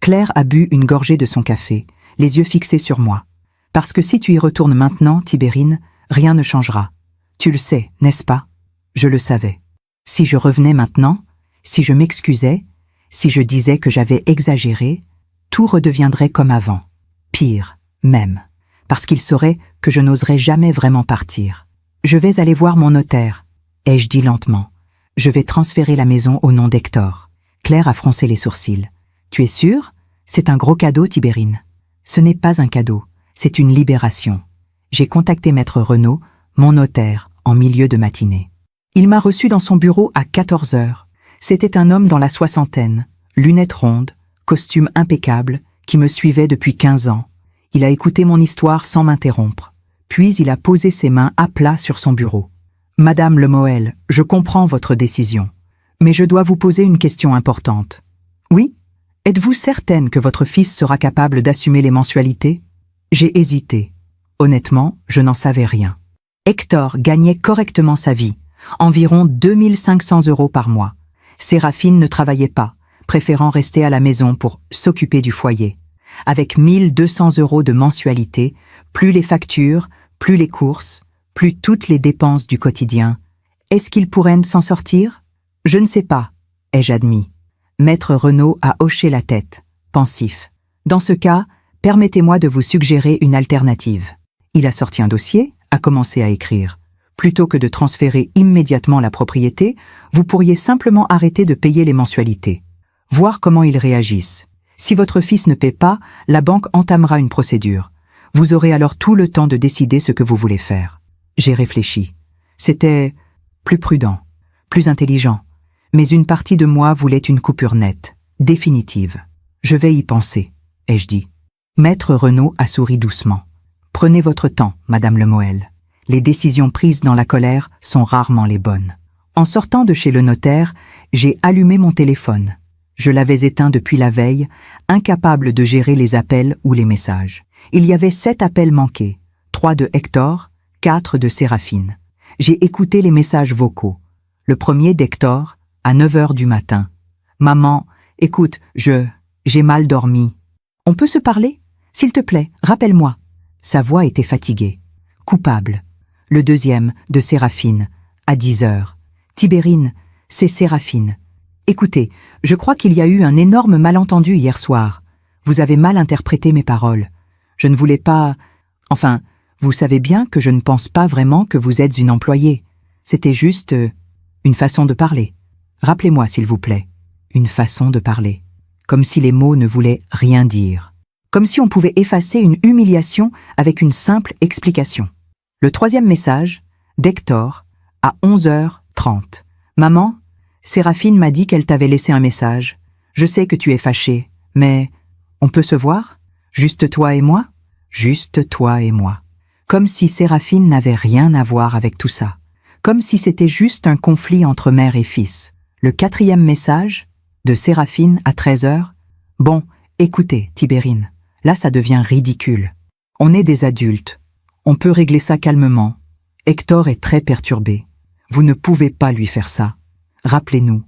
Claire a bu une gorgée de son café, les yeux fixés sur moi. « Parce que si tu y retournes maintenant, Tibérine, rien ne changera. Tu le sais, n'est-ce pas ?» Je le savais. Si je revenais maintenant, si je m'excusais, si je disais que j'avais exagéré, tout redeviendrait comme avant. Pire, même, parce qu'il saurait que je n'oserais jamais vraiment partir. « Je vais aller voir mon notaire, » ai-je dit lentement. « Je vais transférer la maison au nom d'Hector. » Claire a froncé les sourcils. « Tu es sûre? C'est un gros cadeau, Tibérine. » Ce n'est pas un cadeau, c'est une libération. J'ai contacté Maître Renaud, mon notaire, en milieu de matinée. Il m'a reçu dans son bureau à 14 heures. C'était un homme dans la soixantaine, lunettes rondes, costume impeccable, qui me suivait depuis 15 ans. Il a écouté mon histoire sans m'interrompre. Puis il a posé ses mains à plat sur son bureau. « Madame Lemoel, je comprends votre décision, mais je dois vous poser une question importante. »« Oui ? Êtes-vous certaine que votre fils sera capable d'assumer les mensualités ?» J'ai hésité. Honnêtement, je n'en savais rien. Hector gagnait correctement sa vie, environ 2500 € par mois. Séraphine ne travaillait pas, préférant rester à la maison pour s'occuper du foyer. Avec 1200 € de mensualité, plus les factures, plus les courses, plus toutes les dépenses du quotidien, est-ce qu'il pourrait s'en sortir? Je ne sais pas, ai-je admis. Maître Renaud a hoché la tête, pensif. Dans ce cas, permettez-moi de vous suggérer une alternative. Il a sorti un dossier, a commencé à écrire. Plutôt que de transférer immédiatement la propriété, vous pourriez simplement arrêter de payer les mensualités. Voir comment ils réagissent. Si votre fils ne paie pas, la banque entamera une procédure. Vous aurez alors tout le temps de décider ce que vous voulez faire. J'ai réfléchi. C'était plus prudent, plus intelligent. Mais une partie de moi voulait une coupure nette, définitive. Je vais y penser, ai-je dit. Maître Renaud a souri doucement. Prenez votre temps, Madame Lemoel. Les décisions prises dans la colère sont rarement les bonnes. En sortant de chez le notaire, j'ai allumé mon téléphone. Je l'avais éteint depuis la veille, incapable de gérer les appels ou les messages. Il y avait 7 appels manqués, 3 de Hector, 4 de Séraphine. J'ai écouté les messages vocaux. Le premier d'Hector, à 9 heures du matin. Maman, écoute, j'ai mal dormi. On peut se parler? S'il te plaît, rappelle-moi. Sa voix était fatiguée. Coupable. Le deuxième, de Séraphine, à 10 heures. Tibérine, c'est Séraphine. Écoutez, je crois qu'il y a eu un énorme malentendu hier soir. Vous avez mal interprété mes paroles. Je ne voulais pas... Enfin, vous savez bien que je ne pense pas vraiment que vous êtes une employée. C'était juste une façon de parler. Rappelez-moi, s'il vous plaît. Une façon de parler. Comme si les mots ne voulaient rien dire. Comme si on pouvait effacer une humiliation avec une simple explication. Le troisième message, d'Hector, à 11h30. Maman, Séraphine m'a dit qu'elle t'avait laissé un message. Je sais que tu es fâchée, mais on peut se voir? Juste toi et moi? Juste toi et moi. Comme si Séraphine n'avait rien à voir avec tout ça. Comme si c'était juste un conflit entre mère et fils. Le quatrième message, de Séraphine à 13h. Bon, écoutez, Tibérine, là ça devient ridicule. On est des adultes. On peut régler ça calmement. Hector est très perturbé. Vous ne pouvez pas lui faire ça. Rappelez-nous,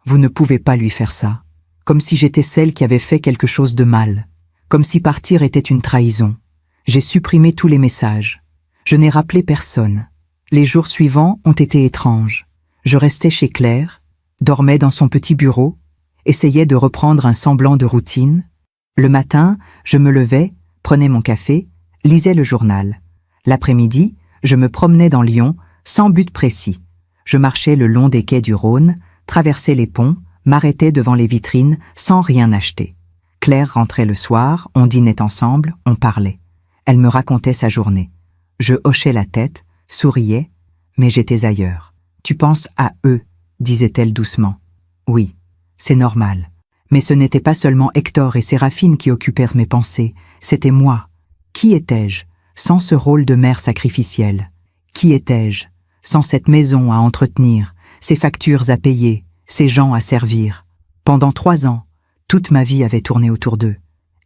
vous ne pouvez pas lui faire ça. Comme si j'étais celle qui avait fait quelque chose de mal. Comme si partir était une trahison. J'ai supprimé tous les messages. Je n'ai rappelé personne. Les jours suivants ont été étranges. Je restais chez Claire, dormais dans son petit bureau, essayais de reprendre un semblant de routine. Le matin, je me levais, prenais mon café, lisais le journal. L'après-midi, je me promenais dans Lyon, sans but précis. Je marchais le long des quais du Rhône, traversais les ponts, m'arrêtais devant les vitrines, sans rien acheter. Claire rentrait le soir, on dînait ensemble, on parlait. Elle me racontait sa journée. Je hochais la tête, souriais, mais j'étais ailleurs. « Tu penses à eux », disait-elle doucement. « Oui, c'est normal. Mais ce n'était pas seulement Hector et Séraphine qui occupèrent mes pensées, c'était moi. Qui étais-je, sans ce rôle de mère sacrificielle? Qui étais-je, sans cette maison à entretenir, ces factures à payer, ces gens à servir? Pendant 3 ans, toute ma vie avait tourné autour d'eux.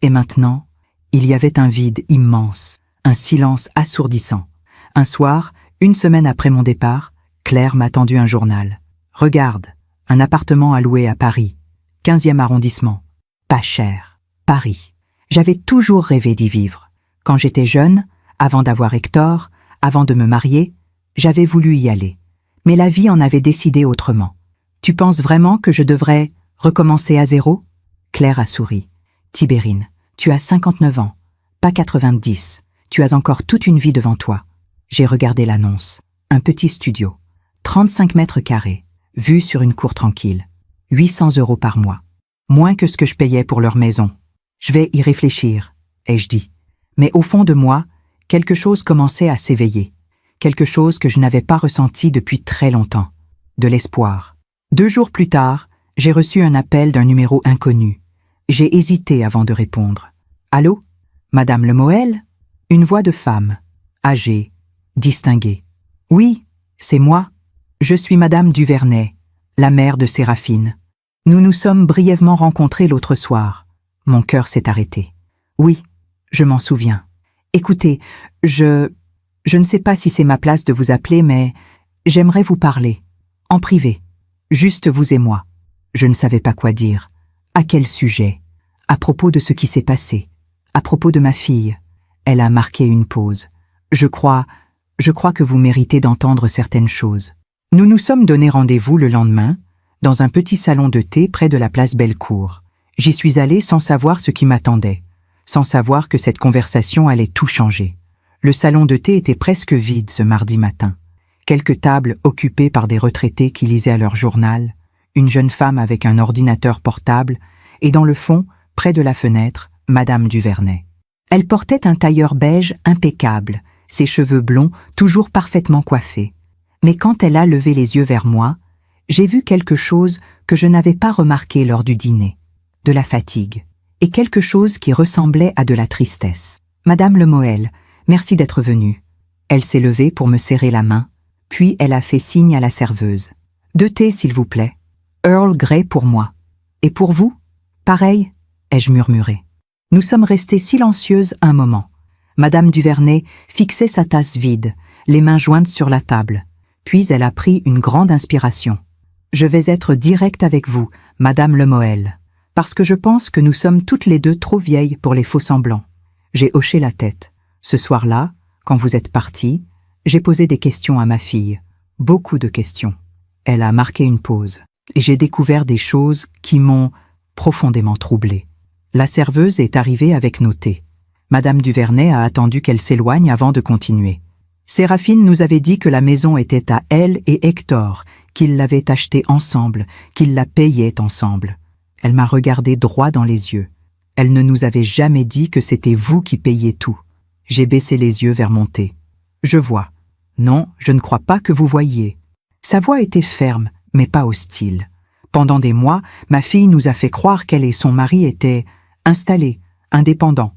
Et maintenant, il y avait un vide immense, un silence assourdissant. Un soir, 1 semaine après mon départ, Claire m'a tendu un journal. « Regarde, un appartement à louer à Paris, 15e arrondissement. Pas cher. Paris. » J'avais toujours rêvé d'y vivre. Quand j'étais jeune, avant d'avoir Hector, avant de me marier, j'avais voulu y aller. Mais la vie en avait décidé autrement. « Tu penses vraiment que je devrais recommencer à zéro ?» Claire a souri. « Tibérine, tu as 59 ans, pas 90. Tu as encore toute une vie devant toi. » J'ai regardé l'annonce. Un petit studio. 35 mètres carrés, vue sur une cour tranquille. 800 € par mois. Moins que ce que je payais pour leur maison. Je vais y réfléchir, ai-je dit. Mais au fond de moi, quelque chose commençait à s'éveiller. Quelque chose que je n'avais pas ressenti depuis très longtemps. De l'espoir. 2 jours plus tard, j'ai reçu un appel d'un numéro inconnu. J'ai hésité avant de répondre. « Allô? Madame Lemoel ?» Une voix de femme, âgée, distinguée. « Oui, c'est moi. Je suis Madame Duvernay, la mère de Séraphine. Nous nous sommes brièvement rencontrés l'autre soir. » Mon cœur s'est arrêté. « Oui, je m'en souviens. Écoutez, je ne sais pas si c'est ma place de vous appeler, mais j'aimerais vous parler. En privé. Juste vous et moi. » Je ne savais pas quoi dire. À quel sujet? À propos de ce qui s'est passé. À propos de ma fille. Elle a marqué une pause. Je crois que vous méritez d'entendre certaines choses. Nous nous sommes donné rendez-vous le lendemain, dans un petit salon de thé près de la place Bellecour. J'y suis allé sans savoir ce qui m'attendait, sans savoir que cette conversation allait tout changer. Le salon de thé était presque vide ce mardi matin. Quelques tables occupées par des retraités qui lisaient leur journal, une jeune femme avec un ordinateur portable, et dans le fond, près de la fenêtre, Madame Duvernay. Elle portait un tailleur beige impeccable, ses cheveux blonds toujours parfaitement coiffés. Mais quand elle a levé les yeux vers moi, j'ai vu quelque chose que je n'avais pas remarqué lors du dîner. De la fatigue, et quelque chose qui ressemblait à de la tristesse. « Madame Lemoel, merci d'être venue. » Elle s'est levée pour me serrer la main, puis elle a fait signe à la serveuse. « 2 thés, s'il vous plaît. Earl Grey pour moi. Et pour vous? Pareil, ai-je murmuré. Nous sommes restées silencieuses un moment. Madame Duvernay fixait sa tasse vide, les mains jointes sur la table. Puis elle a pris une grande inspiration. « Je vais être directe avec vous, Madame Lemoel, parce que je pense que nous sommes toutes les deux trop vieilles pour les faux-semblants. » J'ai hoché la tête. Ce soir-là, quand vous êtes partie, j'ai posé des questions à ma fille. Beaucoup de questions. Elle a marqué une pause. Et j'ai découvert des choses qui m'ont profondément troublée. La serveuse est arrivée avec nos thés. Madame Duvernay a attendu qu'elle s'éloigne avant de continuer. Séraphine nous avait dit que la maison était à elle et Hector, qu'ils l'avaient achetée ensemble, qu'ils la payaient ensemble. Elle m'a regardé droit dans les yeux. Elle ne nous avait jamais dit que c'était vous qui payiez tout. J'ai baissé les yeux vers mon thé. Je vois. Non, je ne crois pas que vous voyiez. Sa voix était ferme, mais pas hostile. Pendant des mois, ma fille nous a fait croire qu'elle et son mari étaient installés, indépendants.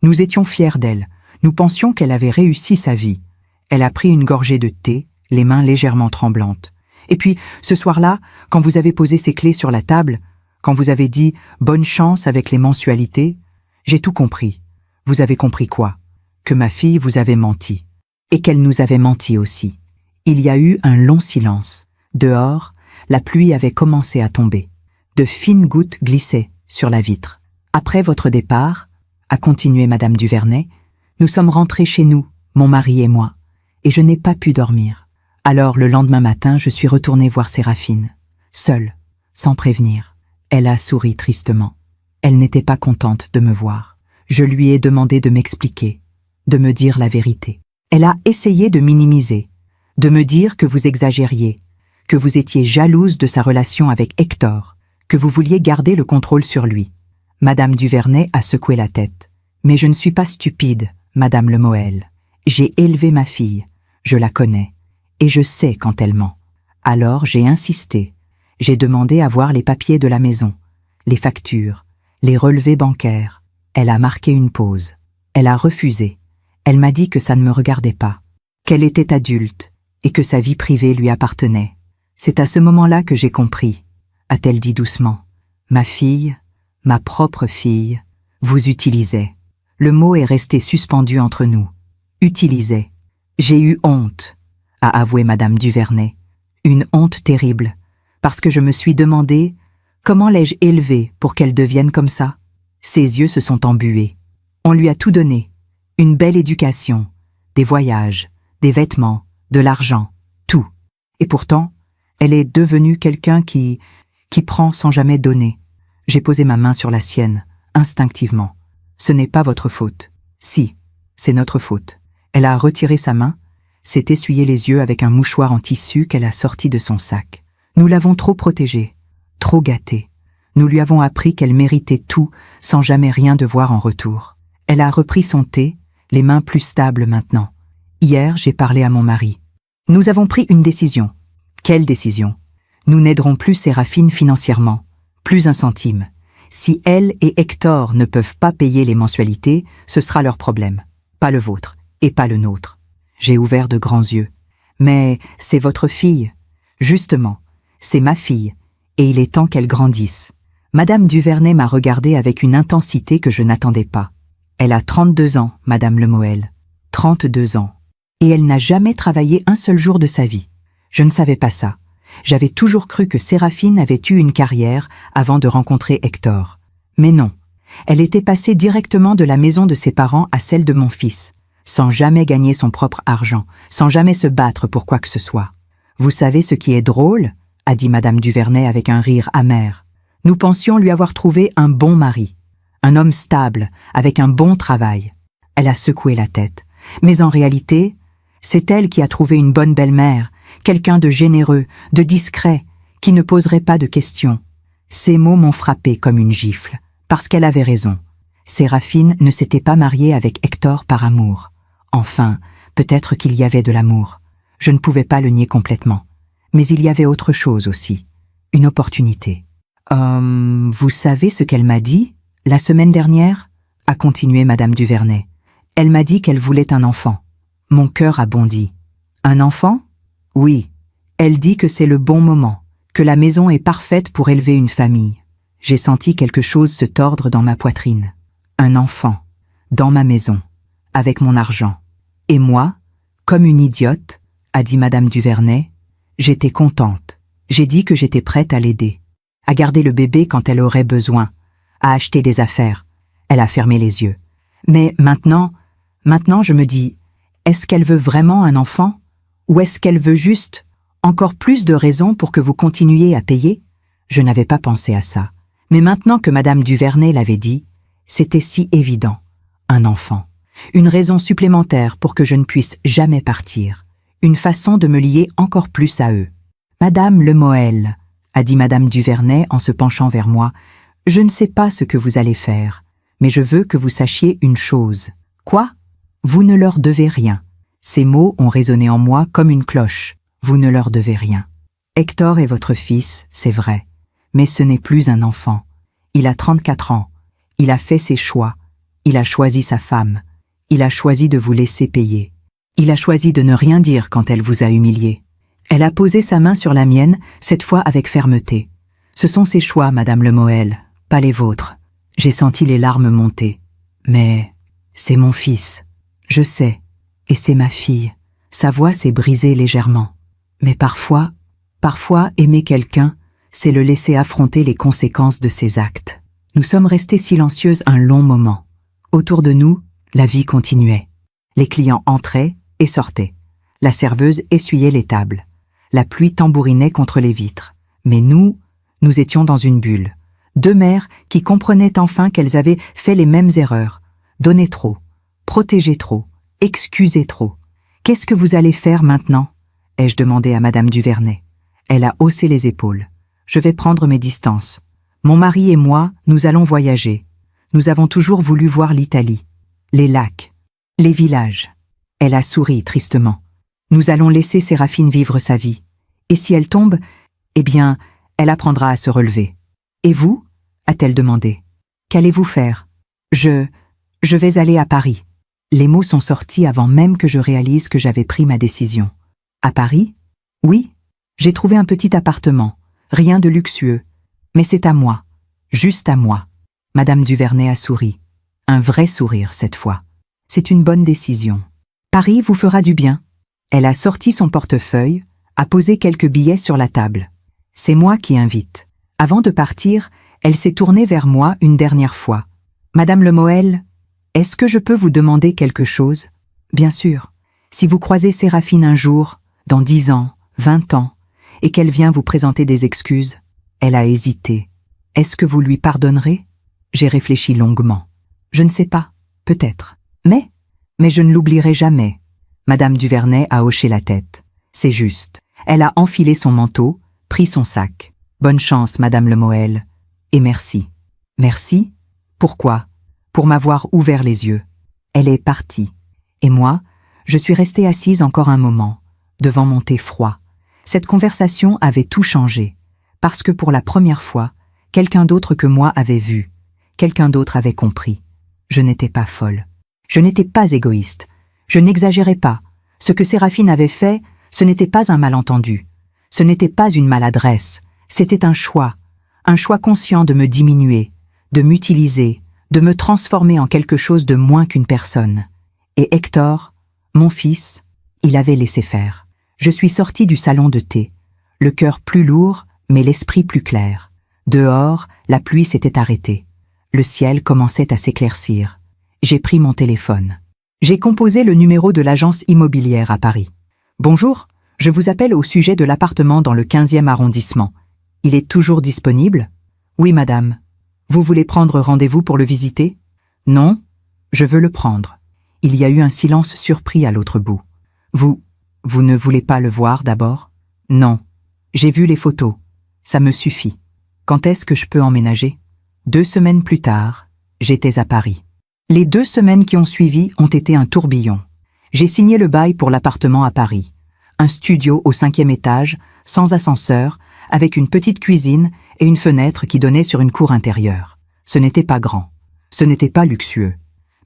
Nous étions fiers d'elle. Nous pensions qu'elle avait réussi sa vie. Elle a pris une gorgée de thé, les mains légèrement tremblantes. Et puis, ce soir-là, quand vous avez posé ces clés sur la table, quand vous avez dit « bonne chance avec les mensualités », j'ai tout compris. Vous avez compris quoi? Que ma fille vous avait menti. Et qu'elle nous avait menti aussi. Il y a eu un long silence. Dehors, la pluie avait commencé à tomber. De fines gouttes glissaient sur la vitre. Après votre départ, a continué Madame Duvernay, nous sommes rentrés chez nous, mon mari et moi, et je n'ai pas pu dormir. Alors le lendemain matin, je suis retournée voir Séraphine, seule, sans prévenir. Elle a souri tristement. Elle n'était pas contente de me voir. Je lui ai demandé de m'expliquer, de me dire la vérité. Elle a essayé de minimiser, de me dire que vous exagériez, que vous étiez jalouse de sa relation avec Hector, que vous vouliez garder le contrôle sur lui. Madame Duvernay a secoué la tête. Mais je ne suis pas stupide, Madame Lemoel. J'ai élevé ma fille, je la connais, et je sais quand elle ment. Alors j'ai insisté. J'ai demandé à voir les papiers de la maison, les factures, les relevés bancaires. Elle a marqué une pause. Elle a refusé. Elle m'a dit que ça ne me regardait pas, qu'elle était adulte et que sa vie privée lui appartenait. C'est à ce moment-là que j'ai compris, a-t-elle dit doucement. Ma fille, ma propre fille, vous utilisait. Le mot est resté suspendu entre nous. Utilisait. J'ai eu honte, a avoué Madame Duvernay. Une honte terrible, parce que je me suis demandé comment l'ai-je élevée pour qu'elle devienne comme ça. Ses yeux se sont embués. On lui a tout donné. Une belle éducation, des voyages, des vêtements, de l'argent, tout. Et pourtant, elle est devenue quelqu'un qui prend sans jamais donner. J'ai posé ma main sur la sienne, instinctivement. Ce n'est pas votre faute. Si, c'est notre faute. Elle a retiré sa main, s'est essuyé les yeux avec un mouchoir en tissu qu'elle a sorti de son sac. Nous l'avons trop protégée, trop gâtée. Nous lui avons appris qu'elle méritait tout sans jamais rien devoir en retour. Elle a repris son thé, les mains plus stables maintenant. Hier, j'ai parlé à mon mari. Nous avons pris une décision. Quelle décision? Nous n'aiderons plus Séraphine financièrement, plus un centime. Si elle et Hector ne peuvent pas payer les mensualités, ce sera leur problème, pas le vôtre et pas le nôtre. J'ai ouvert de grands yeux. Mais c'est votre fille. Justement, c'est ma fille, et il est temps qu'elle grandisse. Madame Duvernay m'a regardée avec une intensité que je n'attendais pas. Elle a 32 ans, Madame Lemoel. 32 ans. Et elle n'a jamais travaillé un seul jour de sa vie. Je ne savais pas ça. J'avais toujours cru que Séraphine avait eu une carrière avant de rencontrer Hector. Mais non. Elle était passée directement de la maison de ses parents à celle de mon fils, sans jamais gagner son propre argent, sans jamais se battre pour quoi que ce soit. Vous savez ce qui est drôle? A dit Madame Duvernay avec un rire amer. Nous pensions lui avoir trouvé un bon mari, un homme stable, avec un bon travail. Elle a secoué la tête. Mais en réalité, c'est elle qui a trouvé une bonne belle-mère, quelqu'un de généreux, de discret, qui ne poserait pas de questions. Ces mots m'ont frappé comme une gifle, parce qu'elle avait raison. Séraphine ne s'était pas mariée avec Hector par amour. Enfin, peut-être qu'il y avait de l'amour. Je ne pouvais pas le nier complètement. Mais il y avait autre chose aussi, une opportunité. Vous savez ce qu'elle m'a dit, la semaine dernière ?» a continué Madame Duvernay. « Elle m'a dit qu'elle voulait un enfant. Mon cœur a bondi. Un enfant ? Oui. Elle dit que c'est le bon moment, que la maison est parfaite pour élever une famille. J'ai senti quelque chose se tordre dans ma poitrine. Un enfant, dans ma maison, avec mon argent. Et moi, Comme une idiote, a dit Madame Duvernay. J'étais contente. J'ai dit que j'étais prête à l'aider, à garder le bébé quand elle aurait besoin, à acheter des affaires. Elle a fermé les yeux. Mais maintenant je me dis, est-ce qu'elle veut vraiment un enfant? Ou est-ce qu'elle veut juste encore plus de raisons pour que vous continuiez à payer? Je n'avais pas pensé à ça. Mais maintenant que Madame Duvernay l'avait dit, c'était si évident. Un enfant. Une raison supplémentaire pour que je ne puisse jamais partir. Une façon de me lier encore plus à eux. Madame Lemoel, a dit Madame Duvernay en se penchant vers moi, je ne sais pas ce que vous allez faire, mais je veux que vous sachiez une chose. Quoi? Vous ne leur devez rien. Ces mots ont résonné en moi comme une cloche. Vous ne leur devez rien. Hector est votre fils, c'est vrai, mais ce n'est plus un enfant. Il a 34 ans. Il a fait ses choix. Il a choisi sa femme. Il a choisi de vous laisser payer. Il a choisi de ne rien dire quand elle vous a humilié. Elle a posé sa main sur la mienne, cette fois avec fermeté. Ce sont ses choix, Madame Lemoel, pas les vôtres. J'ai senti les larmes monter. Mais c'est mon fils. Je sais. Et c'est ma fille. Sa voix s'est brisée légèrement. Mais parfois aimer quelqu'un, c'est le laisser affronter les conséquences de ses actes. Nous sommes restés silencieuses un long moment. Autour de nous, la vie continuait. Les clients entraient et sortaient. La serveuse essuyait les tables. La pluie tambourinait contre les vitres. Mais nous étions dans une bulle. Deux mères qui comprenaient enfin qu'elles avaient fait les mêmes erreurs. Donner trop, protéger trop, excuser trop. Qu'est-ce que vous allez faire maintenant? Ai-je demandé à Madame Duvernay. Elle a haussé les épaules. Je vais prendre mes distances. Mon mari et moi, nous allons voyager. Nous avons toujours voulu voir l'Italie, les lacs, les villages. Elle a souri tristement. Nous allons laisser Séraphine vivre sa vie. Et si elle tombe, eh bien, elle apprendra à se relever. Et vous? A-t-elle demandé. Qu'allez-vous faire? Je vais aller à Paris. Les mots sont sortis avant même que je réalise que j'avais pris ma décision. À Paris? Oui. J'ai trouvé un petit appartement. Rien de luxueux. Mais c'est à moi. Juste à moi. Madame Duvernay a souri. Un vrai sourire cette fois. C'est une bonne décision. Paris vous fera du bien. Elle a sorti son portefeuille, a posé quelques billets sur la table. C'est moi qui invite. Avant de partir, elle s'est tournée vers moi une dernière fois. Madame Lemoel, est-ce que je peux vous demander quelque chose? Bien sûr. Si vous croisez Séraphine un jour, dans 10 ans, 20 ans, et qu'elle vient vous présenter des excuses, elle a hésité. Est-ce que vous lui pardonnerez? J'ai réfléchi longuement. Je ne sais pas, peut-être. Mais je ne l'oublierai jamais. Madame Duvernay a hoché la tête. C'est juste. Elle a enfilé son manteau, pris son sac. Bonne chance, Madame Lemoel. Et merci. Merci? Pourquoi? Pour m'avoir ouvert les yeux. Elle est partie. Et moi, je suis restée assise encore un moment, devant mon thé froid. Cette conversation avait tout changé. Parce que pour la première fois, quelqu'un d'autre que moi avait vu. Quelqu'un d'autre avait compris. Je n'étais pas folle. Je n'étais pas égoïste. Je n'exagérais pas. Ce que Séraphine avait fait, ce n'était pas un malentendu. Ce n'était pas une maladresse. C'était un choix conscient de me diminuer, de m'utiliser, de me transformer en quelque chose de moins qu'une personne. Et Hector, mon fils, il avait laissé faire. Je suis sortie du salon de thé, le cœur plus lourd, mais l'esprit plus clair. Dehors, la pluie s'était arrêtée. Le ciel commençait à s'éclaircir. J'ai pris mon téléphone. J'ai composé le numéro de l'agence immobilière à Paris. Bonjour, je vous appelle au sujet de l'appartement dans le 15e arrondissement. Il est toujours disponible? Oui, madame. Vous voulez prendre rendez-vous pour le visiter? Non, je veux le prendre. Il y a eu un silence surpris à l'autre bout. Vous ne voulez pas le voir d'abord? Non. J'ai vu les photos. Ça me suffit. Quand est-ce que je peux emménager? 2 semaines plus tard, j'étais à Paris. Les 2 semaines qui ont suivi ont été un tourbillon. J'ai signé le bail pour l'appartement à Paris. Un studio au 5e étage, sans ascenseur, avec une petite cuisine et une fenêtre qui donnait sur une cour intérieure. Ce n'était pas grand. Ce n'était pas luxueux.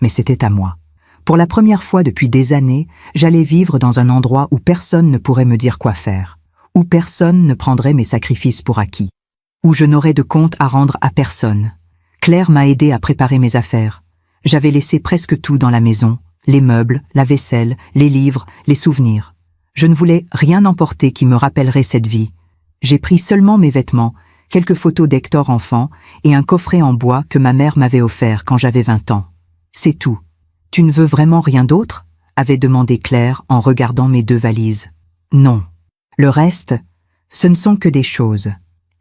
Mais c'était à moi. Pour la première fois depuis des années, j'allais vivre dans un endroit où personne ne pourrait me dire quoi faire, où personne ne prendrait mes sacrifices pour acquis, où je n'aurais de compte à rendre à personne. Claire m'a aidé à préparer mes affaires. J'avais laissé presque tout dans la maison, les meubles, la vaisselle, les livres, les souvenirs. Je ne voulais rien emporter qui me rappellerait cette vie. J'ai pris seulement mes vêtements, quelques photos d'Hector enfant et un coffret en bois que ma mère m'avait offert quand j'avais 20 ans. C'est tout. Tu ne veux vraiment rien d'autre ? Avait demandé Claire en regardant mes 2 valises. Non. Le reste, ce ne sont que des choses.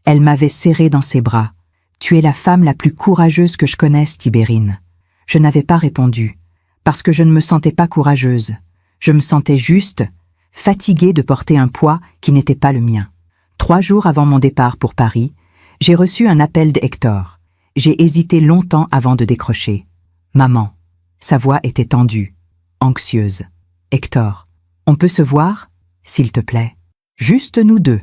Elle m'avait serré dans ses bras. Tu es la femme la plus courageuse que je connaisse, Tibérine. Je n'avais pas répondu, parce que je ne me sentais pas courageuse. Je me sentais juste, fatiguée de porter un poids qui n'était pas le mien. 3 jours avant mon départ pour Paris, j'ai reçu un appel d'Hector. J'ai hésité longtemps avant de décrocher. Maman. Sa voix était tendue, anxieuse. Hector, on peut se voir, s'il te plaît? Juste nous 2.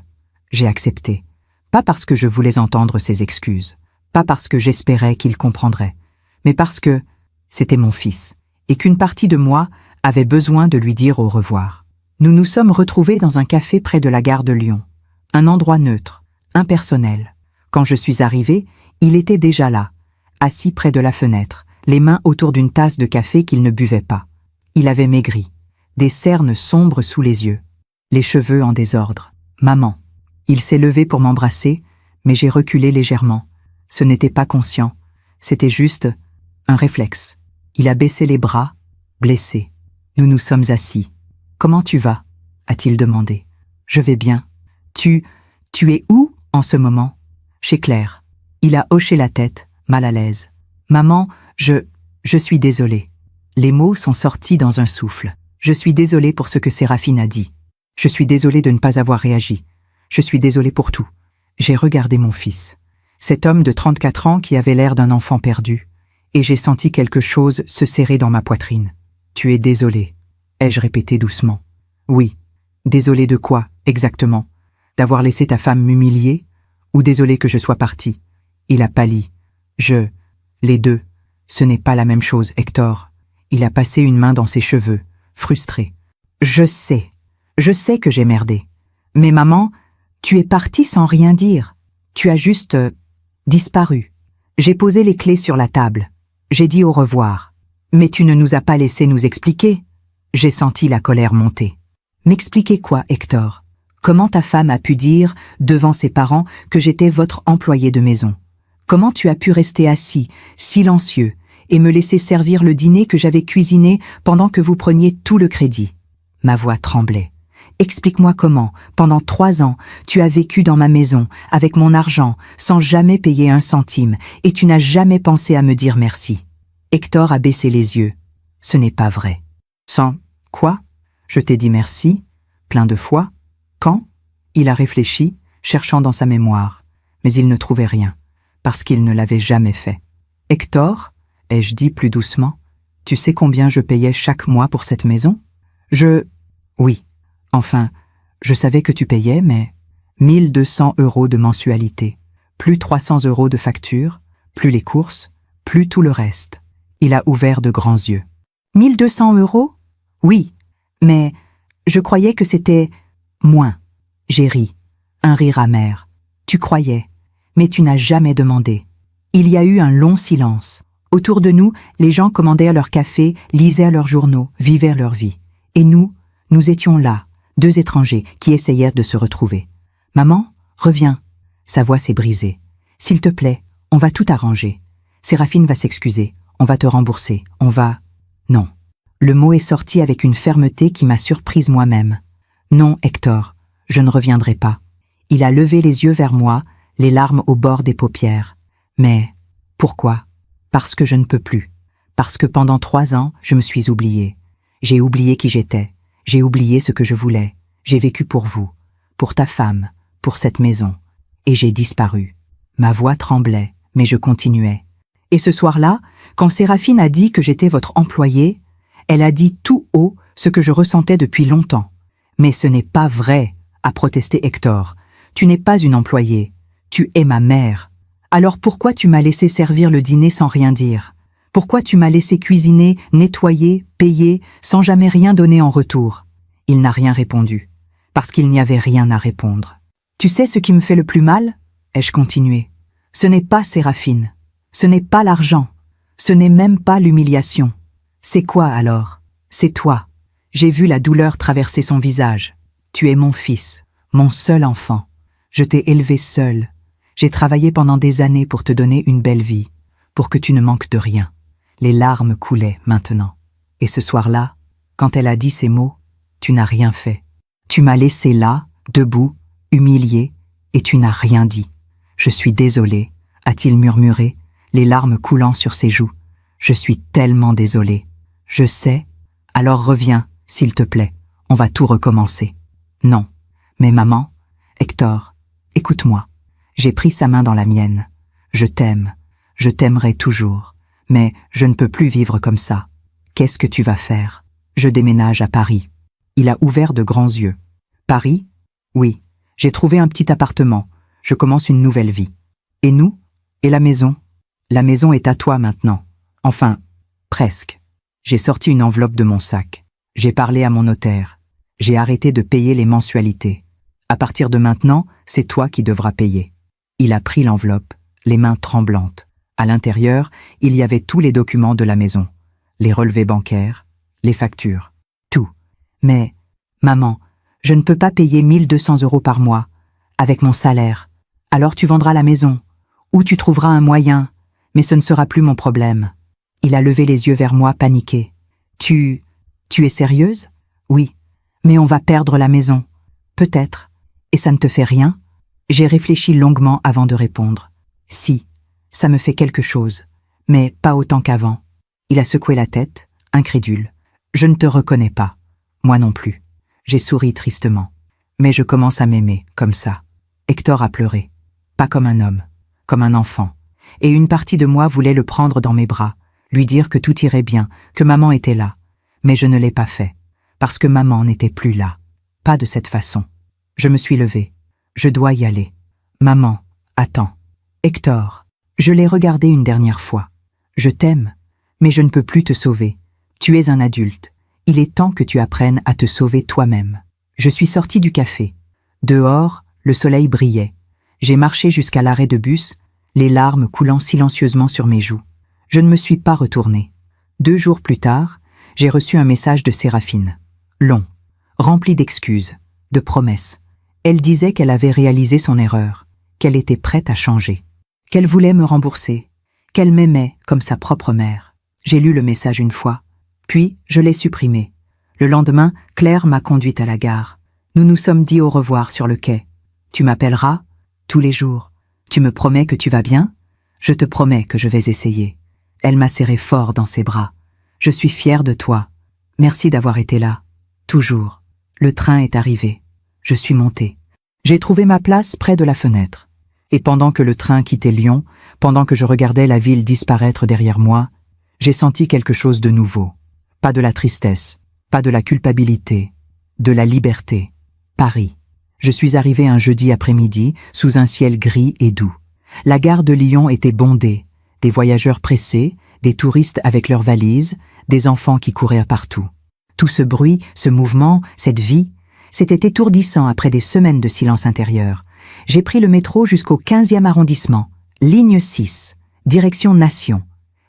J'ai accepté. Pas parce que je voulais entendre ses excuses, pas parce que j'espérais qu'il comprendrait, mais parce que c'était mon fils, et qu'une partie de moi avait besoin de lui dire au revoir. Nous nous sommes retrouvés dans un café près de la gare de Lyon. Un endroit neutre, impersonnel. Quand je suis arrivée, il était déjà là, assis près de la fenêtre, les mains autour d'une tasse de café qu'il ne buvait pas. Il avait maigri, des cernes sombres sous les yeux, les cheveux en désordre. Maman. Il s'est levé pour m'embrasser, mais j'ai reculé légèrement. Ce n'était pas conscient, c'était juste un réflexe. Il a baissé les bras, blessé. Nous nous sommes assis. « Comment tu vas » a-t-il demandé. « Je vais bien. Tu es où en ce moment » ? « Chez Claire. » Il a hoché la tête, mal à l'aise. « Maman, je suis désolé. » Les mots sont sortis dans un souffle. Je suis désolé pour ce que Séraphine a dit. Je suis désolé de ne pas avoir réagi. Je suis désolé pour tout. J'ai regardé mon fils, cet homme de 34 ans qui avait l'air d'un enfant perdu, et j'ai senti quelque chose se serrer dans ma poitrine. « Tu es désolé » ai-je répété doucement. « Oui. Désolé de quoi, exactement? D'avoir laissé ta femme m'humilier? Ou désolé que je sois parti ?» Il a pâli. Les 2. Ce n'est pas la même chose, Hector. Il a passé une main dans ses cheveux, frustré. Je sais que j'ai merdé. Mais maman, tu es partie sans rien dire. Tu as juste disparu. J'ai posé les clés sur la table. J'ai dit au revoir. Mais tu ne nous as pas laissé nous expliquer. J'ai senti la colère monter. M'expliquer quoi, Hector? Comment ta femme a pu dire, devant ses parents, que j'étais votre employé de maison? Comment tu as pu rester assis, silencieux, et me laisser servir le dîner que j'avais cuisiné pendant que vous preniez tout le crédit? Ma voix tremblait. Explique-moi comment, pendant 3 ans, tu as vécu dans ma maison, avec mon argent, sans jamais payer 1 centime, et tu n'as jamais pensé à me dire merci. Hector a baissé les yeux. Ce n'est pas vrai. Sans quoi? Je t'ai dit merci, plein de fois. Quand? Il a réfléchi, cherchant dans sa mémoire, mais il ne trouvait rien, parce qu'il ne l'avait jamais fait. Hector, ai-je dit plus doucement, tu sais combien je payais chaque mois pour cette maison? Oui. Enfin, je savais que tu payais, mais 1 200 € de mensualité, plus 300 € de facture, plus les courses, plus tout le reste. Il a ouvert de grands yeux. 1 200 €? Oui, mais je croyais que c'était moins. J'ai ri, un rire amer. Tu croyais, mais tu n'as jamais demandé. Il y a eu un long silence. Autour de nous, les gens commandaient leur café, lisaient leurs journaux, vivaient leur vie. Et nous étions là, 2 étrangers qui essayèrent de se retrouver. « Maman, reviens !» Sa voix s'est brisée. « S'il te plaît, on va tout arranger. Séraphine va s'excuser, on va te rembourser, on va... » Non. Le mot est sorti avec une fermeté qui m'a surprise moi-même. « Non, Hector, je ne reviendrai pas. » Il a levé les yeux vers moi, les larmes au bord des paupières. « Mais pourquoi ? Parce que je ne peux plus. Parce que pendant 3 ans, je me suis oubliée. J'ai oublié qui j'étais. J'ai oublié ce que je voulais. J'ai vécu pour vous, pour ta femme, pour cette maison. Et j'ai disparu. » Ma voix tremblait, mais je continuais. Et ce soir-là, quand Séraphine a dit que j'étais votre employée, elle a dit tout haut ce que je ressentais depuis longtemps. « Mais ce n'est pas vrai !» a protesté Hector. « Tu n'es pas une employée. Tu es ma mère. Alors pourquoi tu m'as laissé servir le dîner sans rien dire? Pourquoi tu m'as laissé cuisiner, nettoyer, payer, sans jamais rien donner en retour ?» Il n'a rien répondu, parce qu'il n'y avait rien à répondre. « Tu sais ce qui me fait le plus mal ?» ai-je continué. « Ce n'est pas Séraphine. Ce n'est pas l'argent. Ce n'est même pas l'humiliation. C'est quoi alors ? C'est toi. J'ai vu la douleur traverser son visage. Tu es mon fils, mon seul enfant. Je t'ai élevé seul. J'ai travaillé pendant des années pour te donner une belle vie, pour que tu ne manques de rien. Les larmes coulaient maintenant. Et ce soir-là, quand elle a dit ces mots, tu n'as rien fait. Tu m'as laissé là, debout, humilié, et tu n'as rien dit. Je suis désolé, a-t-il murmuré, les larmes coulant sur ses joues. Je suis tellement désolé. Je sais. Alors reviens, s'il te plaît. On va tout recommencer. Non. Mais maman, Hector, écoute-moi. J'ai pris sa main dans la mienne. Je t'aime. Je t'aimerai toujours. Mais je ne peux plus vivre comme ça. Qu'est-ce que tu vas faire? Je déménage à Paris. Il a ouvert de grands yeux. Paris? Oui. J'ai trouvé un petit appartement. Je commence une nouvelle vie. Et nous? Et la maison? La maison est à toi maintenant. Enfin, presque. J'ai sorti une enveloppe de mon sac. J'ai parlé à mon notaire. J'ai arrêté de payer les mensualités. À partir de maintenant, c'est toi qui devras payer. Il a pris l'enveloppe, les mains tremblantes. À l'intérieur, il y avait tous les documents de la maison. Les relevés bancaires, les factures, tout. Mais, maman, je ne peux pas payer 1200 € par mois, avec mon salaire. Alors tu vendras la maison, ou tu trouveras un moyen, mais ce ne sera plus mon problème. Il a levé les yeux vers moi, paniqué. Tu es sérieuse? Oui, mais on va perdre la maison. Peut-être. Et ça ne te fait rien? J'ai réfléchi longuement avant de répondre. Si, ça me fait quelque chose, mais pas autant qu'avant. Il a secoué la tête, incrédule. Je ne te reconnais pas. Moi non plus. J'ai souri tristement. Mais je commence à m'aimer, comme ça. Hector a pleuré. Pas comme un homme, comme un enfant. Et une partie de moi voulait le prendre dans mes bras, lui dire que tout irait bien, que maman était là. Mais je ne l'ai pas fait, parce que maman n'était plus là. Pas de cette façon. Je me suis levée. Je dois y aller. Maman, attends. Hector, je l'ai regardé une dernière fois. Je t'aime, mais je ne peux plus te sauver. Tu es un adulte. Il est temps que tu apprennes à te sauver toi-même. Je suis sortie du café. Dehors, le soleil brillait. J'ai marché jusqu'à l'arrêt de bus, les larmes coulant silencieusement sur mes joues. Je ne me suis pas retournée. 2 jours plus tard, j'ai reçu un message de Séraphine. Long, rempli d'excuses, de promesses. Elle disait qu'elle avait réalisé son erreur, qu'elle était prête à changer, qu'elle voulait me rembourser, qu'elle m'aimait comme sa propre mère. J'ai lu le message une fois, puis je l'ai supprimé. Le lendemain, Claire m'a conduite à la gare. Nous nous sommes dit au revoir sur le quai. Tu m'appelleras? Tous les jours. Tu me promets que tu vas bien? Je te promets que je vais essayer. Elle m'a serré fort dans ses bras. Je suis fière de toi. Merci d'avoir été là. Toujours. Le train est arrivé. Je suis montée. J'ai trouvé ma place près de la fenêtre. Et pendant que le train quittait Lyon, pendant que je regardais la ville disparaître derrière moi, j'ai senti quelque chose de nouveau. Pas de la tristesse, pas de la culpabilité, de la liberté. Paris. Je suis arrivée un jeudi après-midi, sous un ciel gris et doux. La gare de Lyon était bondée. Des voyageurs pressés, des touristes avec leurs valises, des enfants qui couraient partout. Tout ce bruit, ce mouvement, cette vie, c'était étourdissant après des semaines de silence intérieur. J'ai pris le métro jusqu'au 15e arrondissement, ligne 6, direction Nation.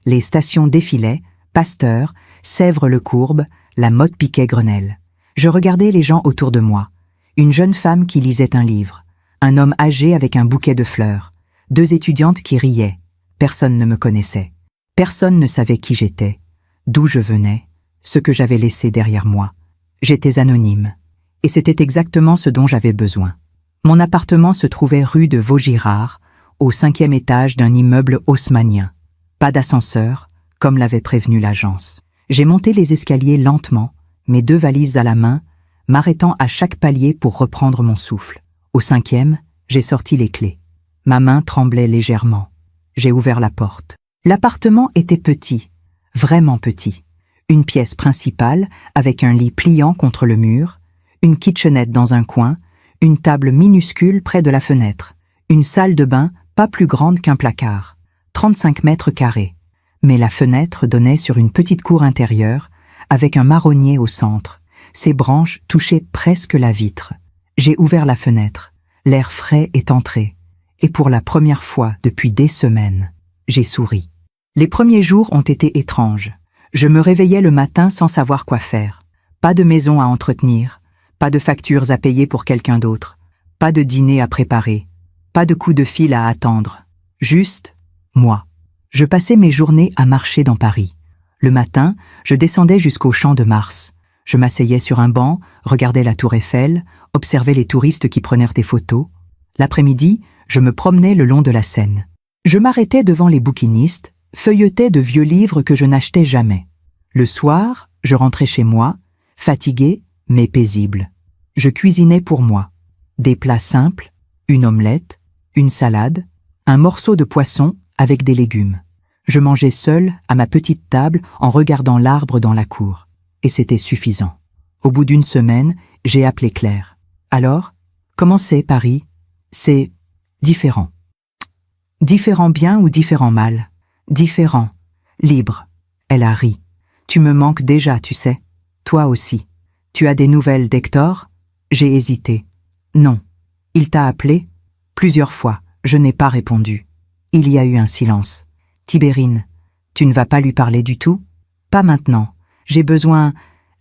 Les stations défilaient, Pasteur, Sèvres-le-Courbe, la Motte-Piquet-Grenelle. Je regardais les gens autour de moi. Une jeune femme qui lisait un livre, un homme âgé avec un bouquet de fleurs, 2 étudiantes qui riaient. Personne ne me connaissait. Personne ne savait qui j'étais, d'où je venais, ce que j'avais laissé derrière moi. J'étais anonyme. Et c'était exactement ce dont j'avais besoin. Mon appartement se trouvait rue de Vaugirard, au 5e étage d'un immeuble haussmannien. Pas d'ascenseur, comme l'avait prévenu l'agence. J'ai monté les escaliers lentement, mes 2 valises à la main, m'arrêtant à chaque palier pour reprendre mon souffle. Au 5e, j'ai sorti les clés. Ma main tremblait légèrement. J'ai ouvert la porte. L'appartement était petit, vraiment petit. Une pièce principale, avec un lit pliant contre le mur, une kitchenette dans un coin, une table minuscule près de la fenêtre, une salle de bain pas plus grande qu'un placard, 35 mètres carrés. Mais la fenêtre donnait sur une petite cour intérieure, avec un marronnier au centre. Ses branches touchaient presque la vitre. J'ai ouvert la fenêtre. L'air frais est entré. Et pour la première fois depuis des semaines, j'ai souri. Les premiers jours ont été étranges. Je me réveillais le matin sans savoir quoi faire. Pas de maison à entretenir, pas de factures à payer pour quelqu'un d'autre, pas de dîner à préparer, pas de coup de fil à attendre. Juste moi. Je passais mes journées à marcher dans Paris. Le matin, je descendais jusqu'au Champ de Mars. Je m'asseyais sur un banc, regardais la tour Eiffel, observais les touristes qui prenaient des photos. L'après-midi, je me promenais le long de la Seine. Je m'arrêtais devant les bouquinistes, feuilletais de vieux livres que je n'achetais jamais. Le soir, je rentrais chez moi, fatigué mais paisible. Je cuisinais pour moi. Des plats simples, une omelette, une salade, un morceau de poisson avec des légumes. Je mangeais seul à ma petite table en regardant l'arbre dans la cour. Et c'était suffisant. Au bout d'une semaine, j'ai appelé Claire. Alors, comment c'est Paris? C'est différent. Différent bien ou différent mal? Différent. Libre. Elle a ri. Tu me manques déjà, tu sais. Toi aussi. Tu as des nouvelles d'Hector? J'ai hésité. Non. Il t'a appelé? Plusieurs fois. Je n'ai pas répondu. Il y a eu un silence. Tibérine, tu ne vas pas lui parler du tout? Pas maintenant. J'ai besoin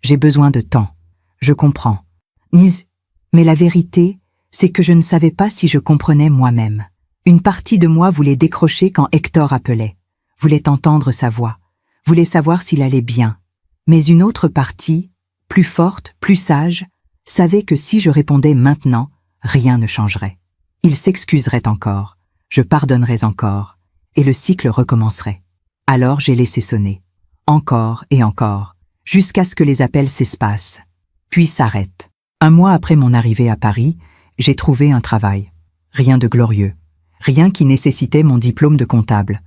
de temps. Je comprends. Mais la vérité, c'est que je ne savais pas si je comprenais moi-même. Une partie de moi voulait décrocher quand Hector appelait, voulait entendre sa voix, voulait savoir s'il allait bien. Mais une autre partie, plus forte, plus sage, savait que si je répondais maintenant, rien ne changerait. Il s'excuserait encore, je pardonnerais encore, et le cycle recommencerait. Alors j'ai laissé sonner. Encore et encore, jusqu'à ce que les appels s'espacent, puis s'arrêtent. Un mois après mon arrivée à Paris, j'ai trouvé un travail. Rien de glorieux, rien qui nécessitait mon diplôme de comptable,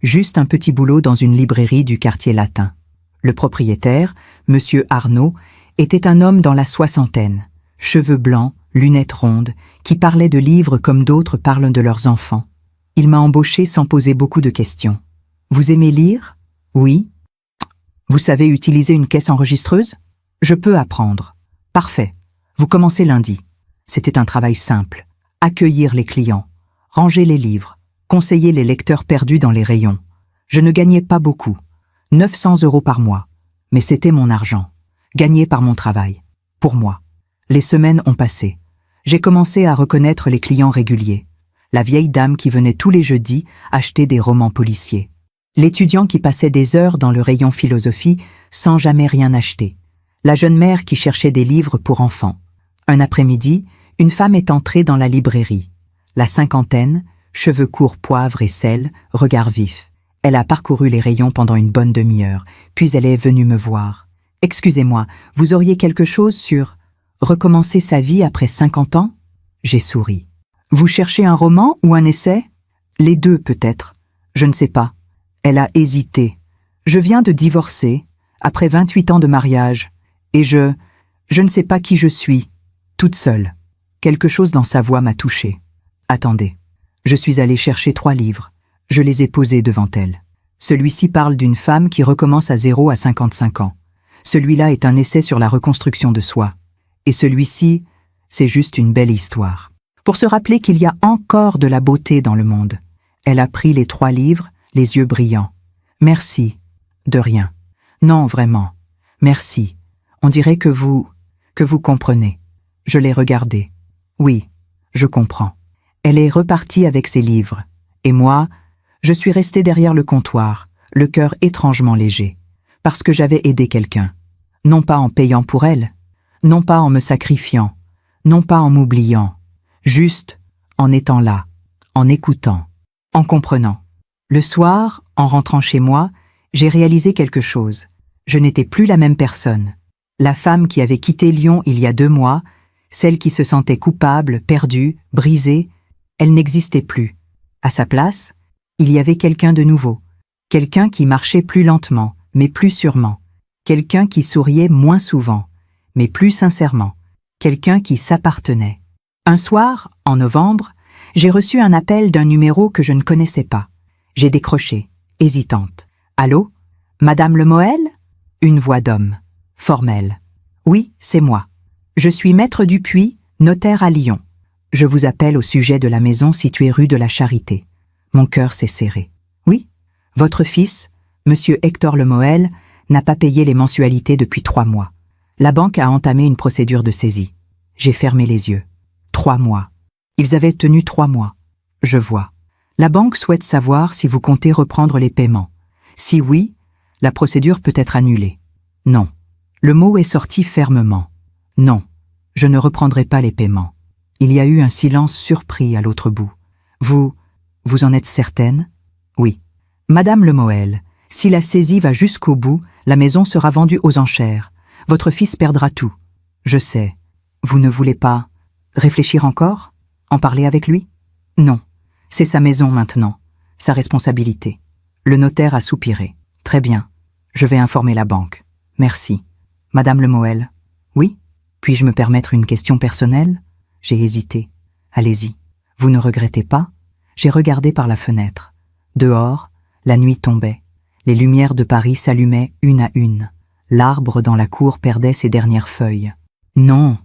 juste un petit boulot dans une librairie du quartier latin. Le propriétaire, Monsieur Arnaud, était un homme dans la soixantaine, cheveux blancs, lunettes rondes, qui parlait de livres comme d'autres parlent de leurs enfants. Il m'a embauché sans poser beaucoup de questions. Vous aimez lire? Oui. Vous savez utiliser une caisse enregistreuse? Je peux apprendre. Parfait. Vous commencez lundi. C'était un travail simple. Accueillir les clients, ranger les livres, conseiller les lecteurs perdus dans les rayons. Je ne gagnais pas beaucoup. 900 € par mois. Mais c'était mon argent. Gagné par mon travail. Pour moi. Les semaines ont passé. J'ai commencé à reconnaître les clients réguliers. La vieille dame qui venait tous les jeudis acheter des romans policiers. L'étudiant qui passait des heures dans le rayon philosophie sans jamais rien acheter. La jeune mère qui cherchait des livres pour enfants. Un après-midi, une femme est entrée dans la librairie. La cinquantaine, cheveux courts poivre et sel, regard vif. Elle a parcouru les rayons pendant une bonne demi-heure, puis elle est venue me voir. « Excusez-moi, vous auriez quelque chose sur recommencer sa vie après 50 ans ?» J'ai souri. « Vous cherchez un roman ou un essai ?»« Les deux peut-être. Je ne sais pas. » Elle a hésité. « Je viens de divorcer, après 28 ans de mariage, et je ne sais pas qui je suis, toute seule. » Quelque chose dans sa voix m'a touchée. « Attendez. » Je suis allé chercher 3 livres. Je les ai posés devant elle. Celui-ci parle d'une femme qui recommence à 0 à 55 ans. Celui-là est un essai sur la reconstruction de soi. Et celui-ci, c'est juste une belle histoire. Pour se rappeler qu'il y a encore de la beauté dans le monde. Elle a pris les 3 livres, les yeux brillants. « Merci. »« De rien. »« Non, vraiment. Merci. On dirait que vous comprenez. » Je l'ai regardée. « Oui, je comprends. » Elle est repartie avec ses livres. Et moi, je suis resté derrière le comptoir, le cœur étrangement léger, parce que j'avais aidé quelqu'un. Non pas en payant pour elle, non pas en me sacrifiant, non pas en m'oubliant, juste en étant là, en écoutant, en comprenant. Le soir, en rentrant chez moi, j'ai réalisé quelque chose. Je n'étais plus la même personne. La femme qui avait quitté Lyon il y a 2 mois, celle qui se sentait coupable, perdue, brisée, elle n'existait plus. À sa place, il y avait quelqu'un de nouveau. Quelqu'un qui marchait plus lentement, mais plus sûrement. Quelqu'un qui souriait moins souvent, mais plus sincèrement. Quelqu'un qui s'appartenait. Un soir, en novembre, j'ai reçu un appel d'un numéro que je ne connaissais pas. J'ai décroché, hésitante. « Allô? Madame Lemoel ?» Une voix d'homme, formelle. « Oui, c'est moi. Je suis maître Dupuis, notaire à Lyon. Je vous appelle au sujet de la maison située rue de la Charité. » Mon cœur s'est serré. « Oui, votre fils, Monsieur Hector Lemoel, n'a pas payé les mensualités depuis 3 mois. La banque a entamé une procédure de saisie. J'ai fermé les yeux. 3 mois. Ils avaient tenu 3 mois. Je vois. La banque souhaite savoir si vous comptez reprendre les paiements. Si oui, la procédure peut être annulée. Non. Le mot est sorti fermement. Non, je ne reprendrai pas les paiements. Il y a eu un silence surpris à l'autre bout. Vous en êtes certaine? Oui. Madame Lemoel, si la saisie va jusqu'au bout, la maison sera vendue aux enchères. Votre fils perdra tout. Je sais. Vous ne voulez pas réfléchir encore? En parler avec lui? Non. C'est sa maison maintenant. Sa responsabilité. Le notaire a soupiré. Très bien. Je vais informer la banque. Merci. Madame Lemoel? Oui? Puis-je me permettre une question personnelle? J'ai hésité. Allez-y. Vous ne regrettez pas? J'ai regardé par la fenêtre. Dehors, la nuit tombait. Les lumières de Paris s'allumaient une à une. L'arbre dans la cour perdait ses dernières feuilles. Non,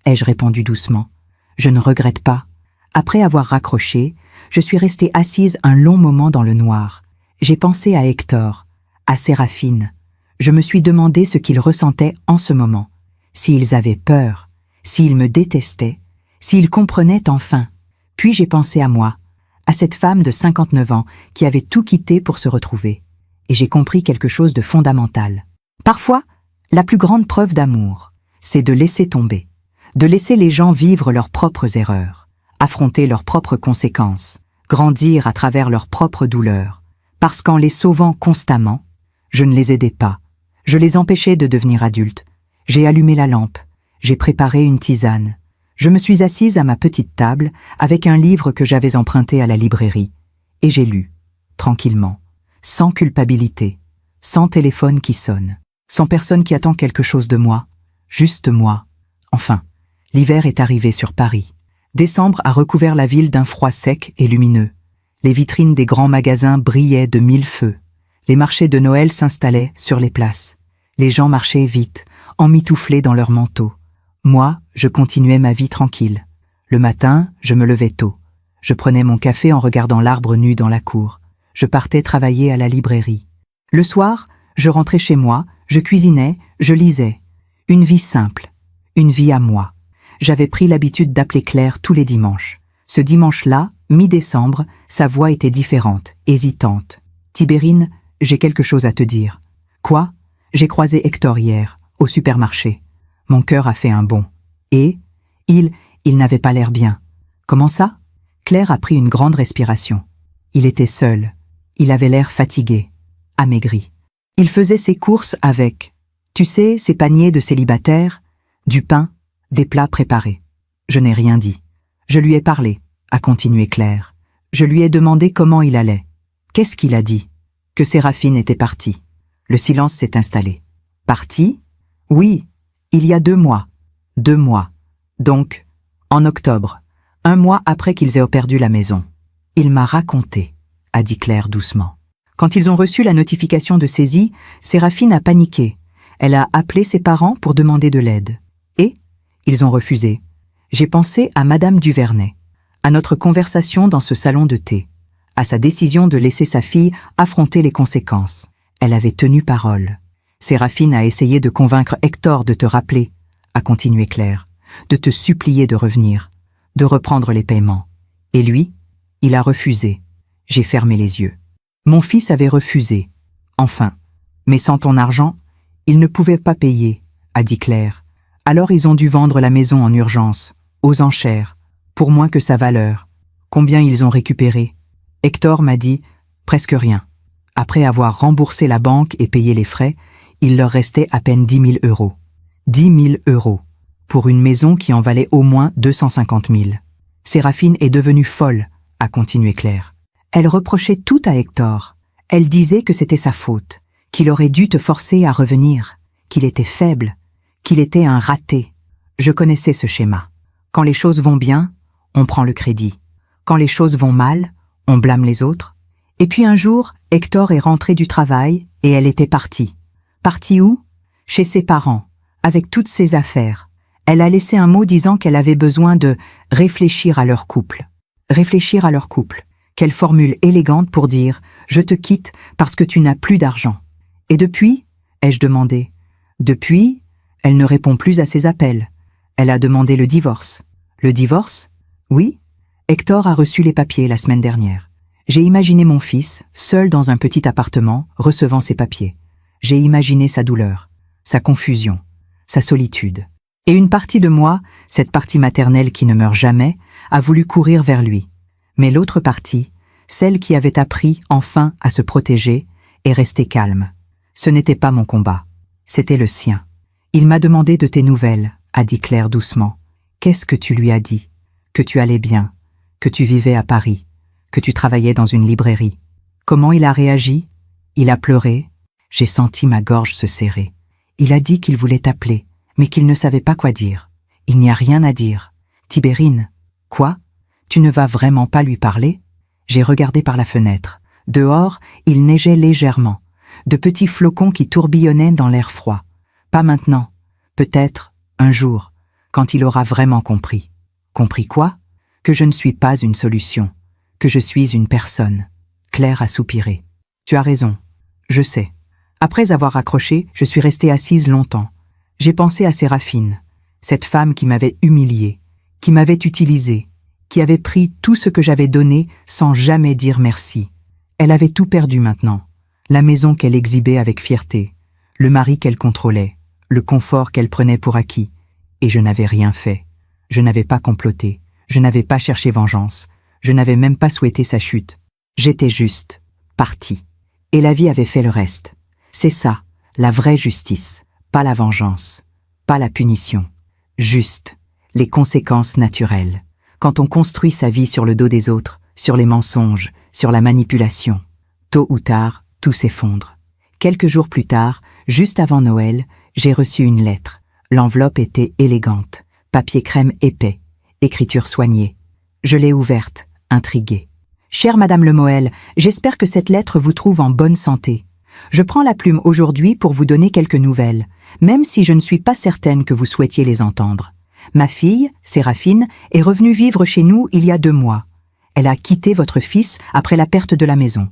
ai-je répondu doucement. Je ne regrette pas. Après avoir raccroché, je suis restée assise un long moment dans le noir. J'ai pensé à Hector, à Séraphine. Je me suis demandé ce qu'ils ressentaient en ce moment. S'ils avaient peur, s'ils me détestaient, s'ils comprenaient enfin. Puis j'ai pensé à moi, à cette femme de 59 ans qui avait tout quitté pour se retrouver. Et j'ai compris quelque chose de fondamental. Parfois, la plus grande preuve d'amour, c'est de laisser tomber, de laisser les gens vivre leurs propres erreurs, affronter leurs propres conséquences, grandir à travers leurs propres douleurs. Parce qu'en les sauvant constamment, je ne les aidais pas. Je les empêchais de devenir adultes. J'ai allumé la lampe, j'ai préparé une tisane. Je me suis assise à ma petite table avec un livre que j'avais emprunté à la librairie. Et j'ai lu, tranquillement, sans culpabilité, sans téléphone qui sonne, sans personne qui attend quelque chose de moi, juste moi. Enfin, l'hiver est arrivé sur Paris. Décembre a recouvert la ville d'un froid sec et lumineux. Les vitrines des grands magasins brillaient de 1000 feux. Les marchés de Noël s'installaient sur les places. Les gens marchaient vite, emmitouflés dans leurs manteaux. Moi, je continuais ma vie tranquille. Le matin, je me levais tôt. Je prenais mon café en regardant l'arbre nu dans la cour. Je partais travailler à la librairie. Le soir, je rentrais chez moi, je cuisinais, je lisais. Une vie simple, une vie à moi. J'avais pris l'habitude d'appeler Claire tous les dimanches. Ce dimanche-là, mi-décembre, sa voix était différente, hésitante. « Tibérine, j'ai quelque chose à te dire. »« Quoi ? J'ai croisé Hector hier, au supermarché. Mon cœur a fait un bond. Et il n'avait pas l'air bien. Comment ça ? Claire a pris une grande respiration. Il était seul. Il avait l'air fatigué, amaigri. Il faisait ses courses avec, tu sais, ces paniers de célibataires, du pain, des plats préparés. Je n'ai rien dit. Je lui ai parlé, a continué Claire. Je lui ai demandé comment il allait. Qu'est-ce qu'il a dit ? Que Séraphine était partie. Le silence s'est installé. Partie ? Oui, il y a 2 mois. 2 mois. Donc, en octobre, 1 mois après qu'ils aient perdu la maison. Il m'a raconté, a dit Claire doucement. Quand ils ont reçu la notification de saisie, Séraphine a paniqué. Elle a appelé ses parents pour demander de l'aide. Et ils ont refusé. J'ai pensé à Madame Duvernay, à notre conversation dans ce salon de thé, à sa décision de laisser sa fille affronter les conséquences. Elle avait tenu parole. Séraphine a essayé de convaincre Hector de te rappeler, a continué Claire, de te supplier de revenir, de reprendre les paiements. Et lui, il a refusé. J'ai fermé les yeux. Mon fils avait refusé. Enfin, mais sans ton argent, il ne pouvait pas payer, a dit Claire. Alors ils ont dû vendre la maison en urgence, aux enchères, pour moins que sa valeur. Combien ils ont récupéré? Hector m'a dit presque rien. Après avoir remboursé la banque et payé les frais, il leur restait à peine 10 000 euros. 10 000 euros, pour une maison qui en valait au moins 250 000. Séraphine est devenue folle, a continué Claire. Elle reprochait tout à Hector. Elle disait que c'était sa faute, qu'il aurait dû te forcer à revenir, qu'il était faible, qu'il était un raté. Je connaissais ce schéma. Quand les choses vont bien, on prend le crédit. Quand les choses vont mal, on blâme les autres. Et puis un jour, Hector est rentré du travail et elle était partie. Partie où ? Chez ses parents, avec toutes ses affaires. Elle a laissé un mot disant qu'elle avait besoin de réfléchir à leur couple. Réfléchir à leur couple. Quelle formule élégante pour dire « je te quitte parce que tu n'as plus d'argent ». Et depuis, ai-je demandé. Depuis, elle ne répond plus à ses appels. Elle a demandé le divorce. Le divorce? Oui. Hector a reçu les papiers la semaine dernière. J'ai imaginé mon fils, seul dans un petit appartement, recevant ses papiers. J'ai imaginé sa douleur, sa confusion, sa solitude. Et une partie de moi, cette partie maternelle qui ne meurt jamais, a voulu courir vers lui. Mais l'autre partie, celle qui avait appris enfin à se protéger, est restée calme. Ce n'était pas mon combat, c'était le sien. Il m'a demandé de tes nouvelles, a dit Claire doucement. Qu'est-ce que tu lui as dit? Que tu allais bien, que tu vivais à Paris, que tu travaillais dans une librairie. Comment il a réagi? Il a pleuré. J'ai senti ma gorge se serrer. Il a dit qu'il voulait t'appeler, mais qu'il ne savait pas quoi dire. Il n'y a rien à dire. Tibérine. Quoi? Tu ne vas vraiment pas lui parler? J'ai regardé par la fenêtre. Dehors, il neigeait légèrement. De petits flocons qui tourbillonnaient dans l'air froid. Pas maintenant. Peut-être, un jour, quand il aura vraiment compris. Compris quoi? Que je ne suis pas une solution. Que je suis une personne. Claire a soupiré. Tu as raison. Je sais. Après avoir raccroché, je suis restée assise longtemps. J'ai pensé à Séraphine, cette femme qui m'avait humiliée, qui m'avait utilisée, qui avait pris tout ce que j'avais donné sans jamais dire merci. Elle avait tout perdu maintenant. La maison qu'elle exhibait avec fierté, le mari qu'elle contrôlait, le confort qu'elle prenait pour acquis. Et je n'avais rien fait. Je n'avais pas comploté. Je n'avais pas cherché vengeance. Je n'avais même pas souhaité sa chute. J'étais juste, partie. Et la vie avait fait le reste. C'est ça, la vraie justice. Pas la vengeance, pas la punition. Juste, les conséquences naturelles. Quand on construit sa vie sur le dos des autres, sur les mensonges, sur la manipulation, tôt ou tard, tout s'effondre. Quelques jours plus tard, juste avant Noël, j'ai reçu une lettre. L'enveloppe était élégante, papier crème épais, écriture soignée. Je l'ai ouverte, intriguée. Chère Madame Lemoel, j'espère que cette lettre vous trouve en bonne santé. Je prends la plume aujourd'hui pour vous donner quelques nouvelles, même si je ne suis pas certaine que vous souhaitiez les entendre. Ma fille, Séraphine, est revenue vivre chez nous il y a 2 mois. Elle a quitté votre fils après la perte de la maison.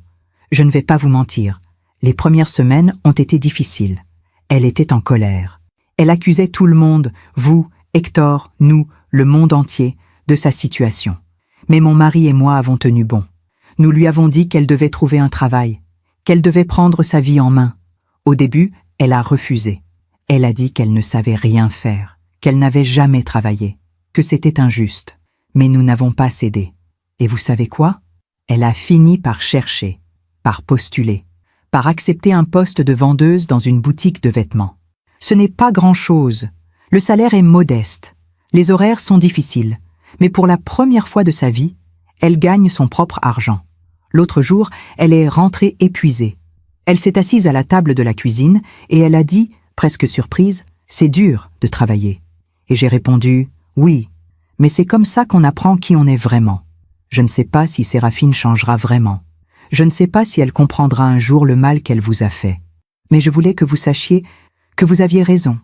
Je ne vais pas vous mentir. Les premières semaines ont été difficiles. Elle était en colère. Elle accusait tout le monde, vous, Hector, nous, le monde entier, de sa situation. Mais mon mari et moi avons tenu bon. Nous lui avons dit qu'elle devait trouver un travail, qu'elle devait prendre sa vie en main. Au début, elle a refusé. Elle a dit qu'elle ne savait rien faire, qu'elle n'avait jamais travaillé, que c'était injuste. Mais nous n'avons pas cédé. Et vous savez quoi? Elle a fini par chercher, par postuler, par accepter un poste de vendeuse dans une boutique de vêtements. Ce n'est pas grand-chose. Le salaire est modeste. Les horaires sont difficiles. Mais pour la première fois de sa vie, elle gagne son propre argent. L'autre jour, elle est rentrée épuisée. Elle s'est assise à la table de la cuisine et elle a dit, presque surprise, « C'est dur de travailler. » Et j'ai répondu, « Oui, mais c'est comme ça qu'on apprend qui on est vraiment. » Je ne sais pas si Séraphine changera vraiment. Je ne sais pas si elle comprendra un jour le mal qu'elle vous a fait. Mais je voulais que vous sachiez que vous aviez raison.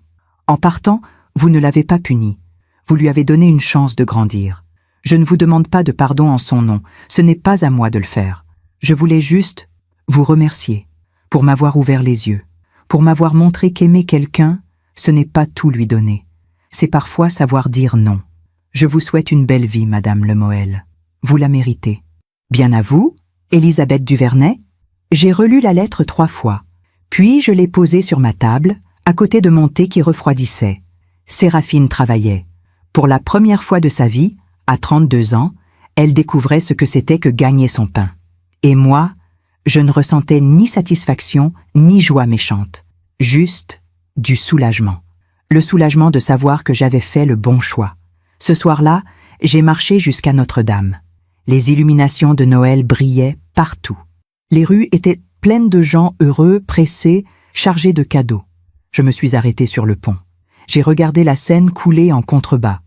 En partant, vous ne l'avez pas punie. Vous lui avez donné une chance de grandir. Je ne vous demande pas de pardon en son nom, ce n'est pas à moi de le faire. Je voulais juste vous remercier pour m'avoir ouvert les yeux, pour m'avoir montré qu'aimer quelqu'un, ce n'est pas tout lui donner. C'est parfois savoir dire non. Je vous souhaite une belle vie, Madame Lemoel. Vous la méritez. Bien à vous, Élisabeth Duvernay. J'ai relu la lettre 3 fois, puis je l'ai posée sur ma table, à côté de mon thé qui refroidissait. Séraphine travaillait. Pour la première fois de sa vie, à 32 ans, elle découvrait ce que c'était que gagner son pain. Et moi, je ne ressentais ni satisfaction, ni joie méchante. Juste du soulagement. Le soulagement de savoir que j'avais fait le bon choix. Ce soir-là, j'ai marché jusqu'à Notre-Dame. Les illuminations de Noël brillaient partout. Les rues étaient pleines de gens heureux, pressés, chargés de cadeaux. Je me suis arrêtée sur le pont. J'ai regardé la Seine couler en contrebas.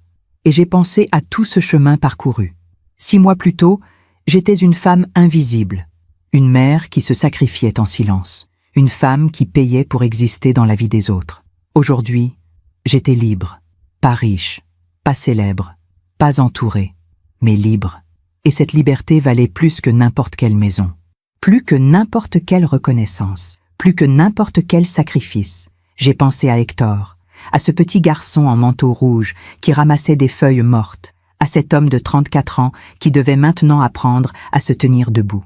Et j'ai pensé à tout ce chemin parcouru. 6 mois plus tôt, j'étais une femme invisible. Une mère qui se sacrifiait en silence. Une femme qui payait pour exister dans la vie des autres. Aujourd'hui, j'étais libre. Pas riche, pas célèbre, pas entourée, mais libre. Et cette liberté valait plus que n'importe quelle maison. Plus que n'importe quelle reconnaissance. plus que n'importe quel sacrifice. J'ai pensé à Hector, à ce petit garçon en manteau rouge qui ramassait des feuilles mortes, à cet homme de 34 ans qui devait maintenant apprendre à se tenir debout.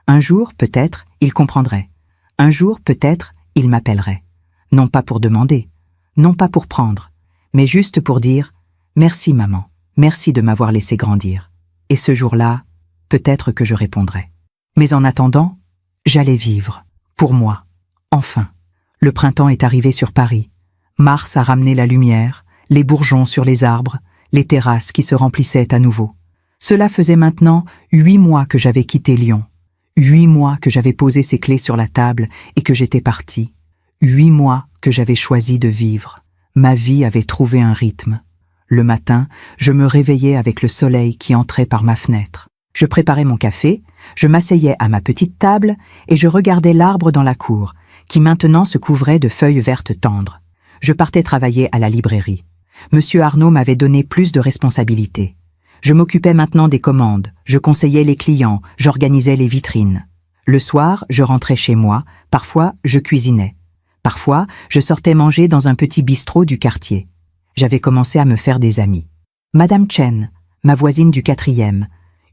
Un jour, peut-être, il comprendrait. Un jour, peut-être, il m'appellerait. Non pas pour demander, non pas pour prendre, mais juste pour dire « Merci maman, merci de m'avoir laissé grandir ». Et ce jour-là, peut-être que je répondrais. Mais en attendant, j'allais vivre, pour moi, enfin. Le printemps est arrivé sur Paris. Mars a ramené la lumière, les bourgeons sur les arbres, les terrasses qui se remplissaient à nouveau. Cela faisait maintenant 8 mois que j'avais quitté Lyon. 8 mois que j'avais posé ces clés sur la table et que j'étais parti. 8 mois que j'avais choisi de vivre. Ma vie avait trouvé un rythme. Le matin, je me réveillais avec le soleil qui entrait par ma fenêtre. Je préparais mon café, je m'asseyais à ma petite table et je regardais l'arbre dans la cour, qui maintenant se couvrait de feuilles vertes tendres. Je partais travailler à la librairie. Monsieur Arnaud m'avait donné plus de responsabilités. Je m'occupais maintenant des commandes, je conseillais les clients, j'organisais les vitrines. Le soir, je rentrais chez moi, parfois je cuisinais. Parfois, je sortais manger dans un petit bistrot du quartier. J'avais commencé à me faire des amis. Madame Chen, ma voisine du 4e,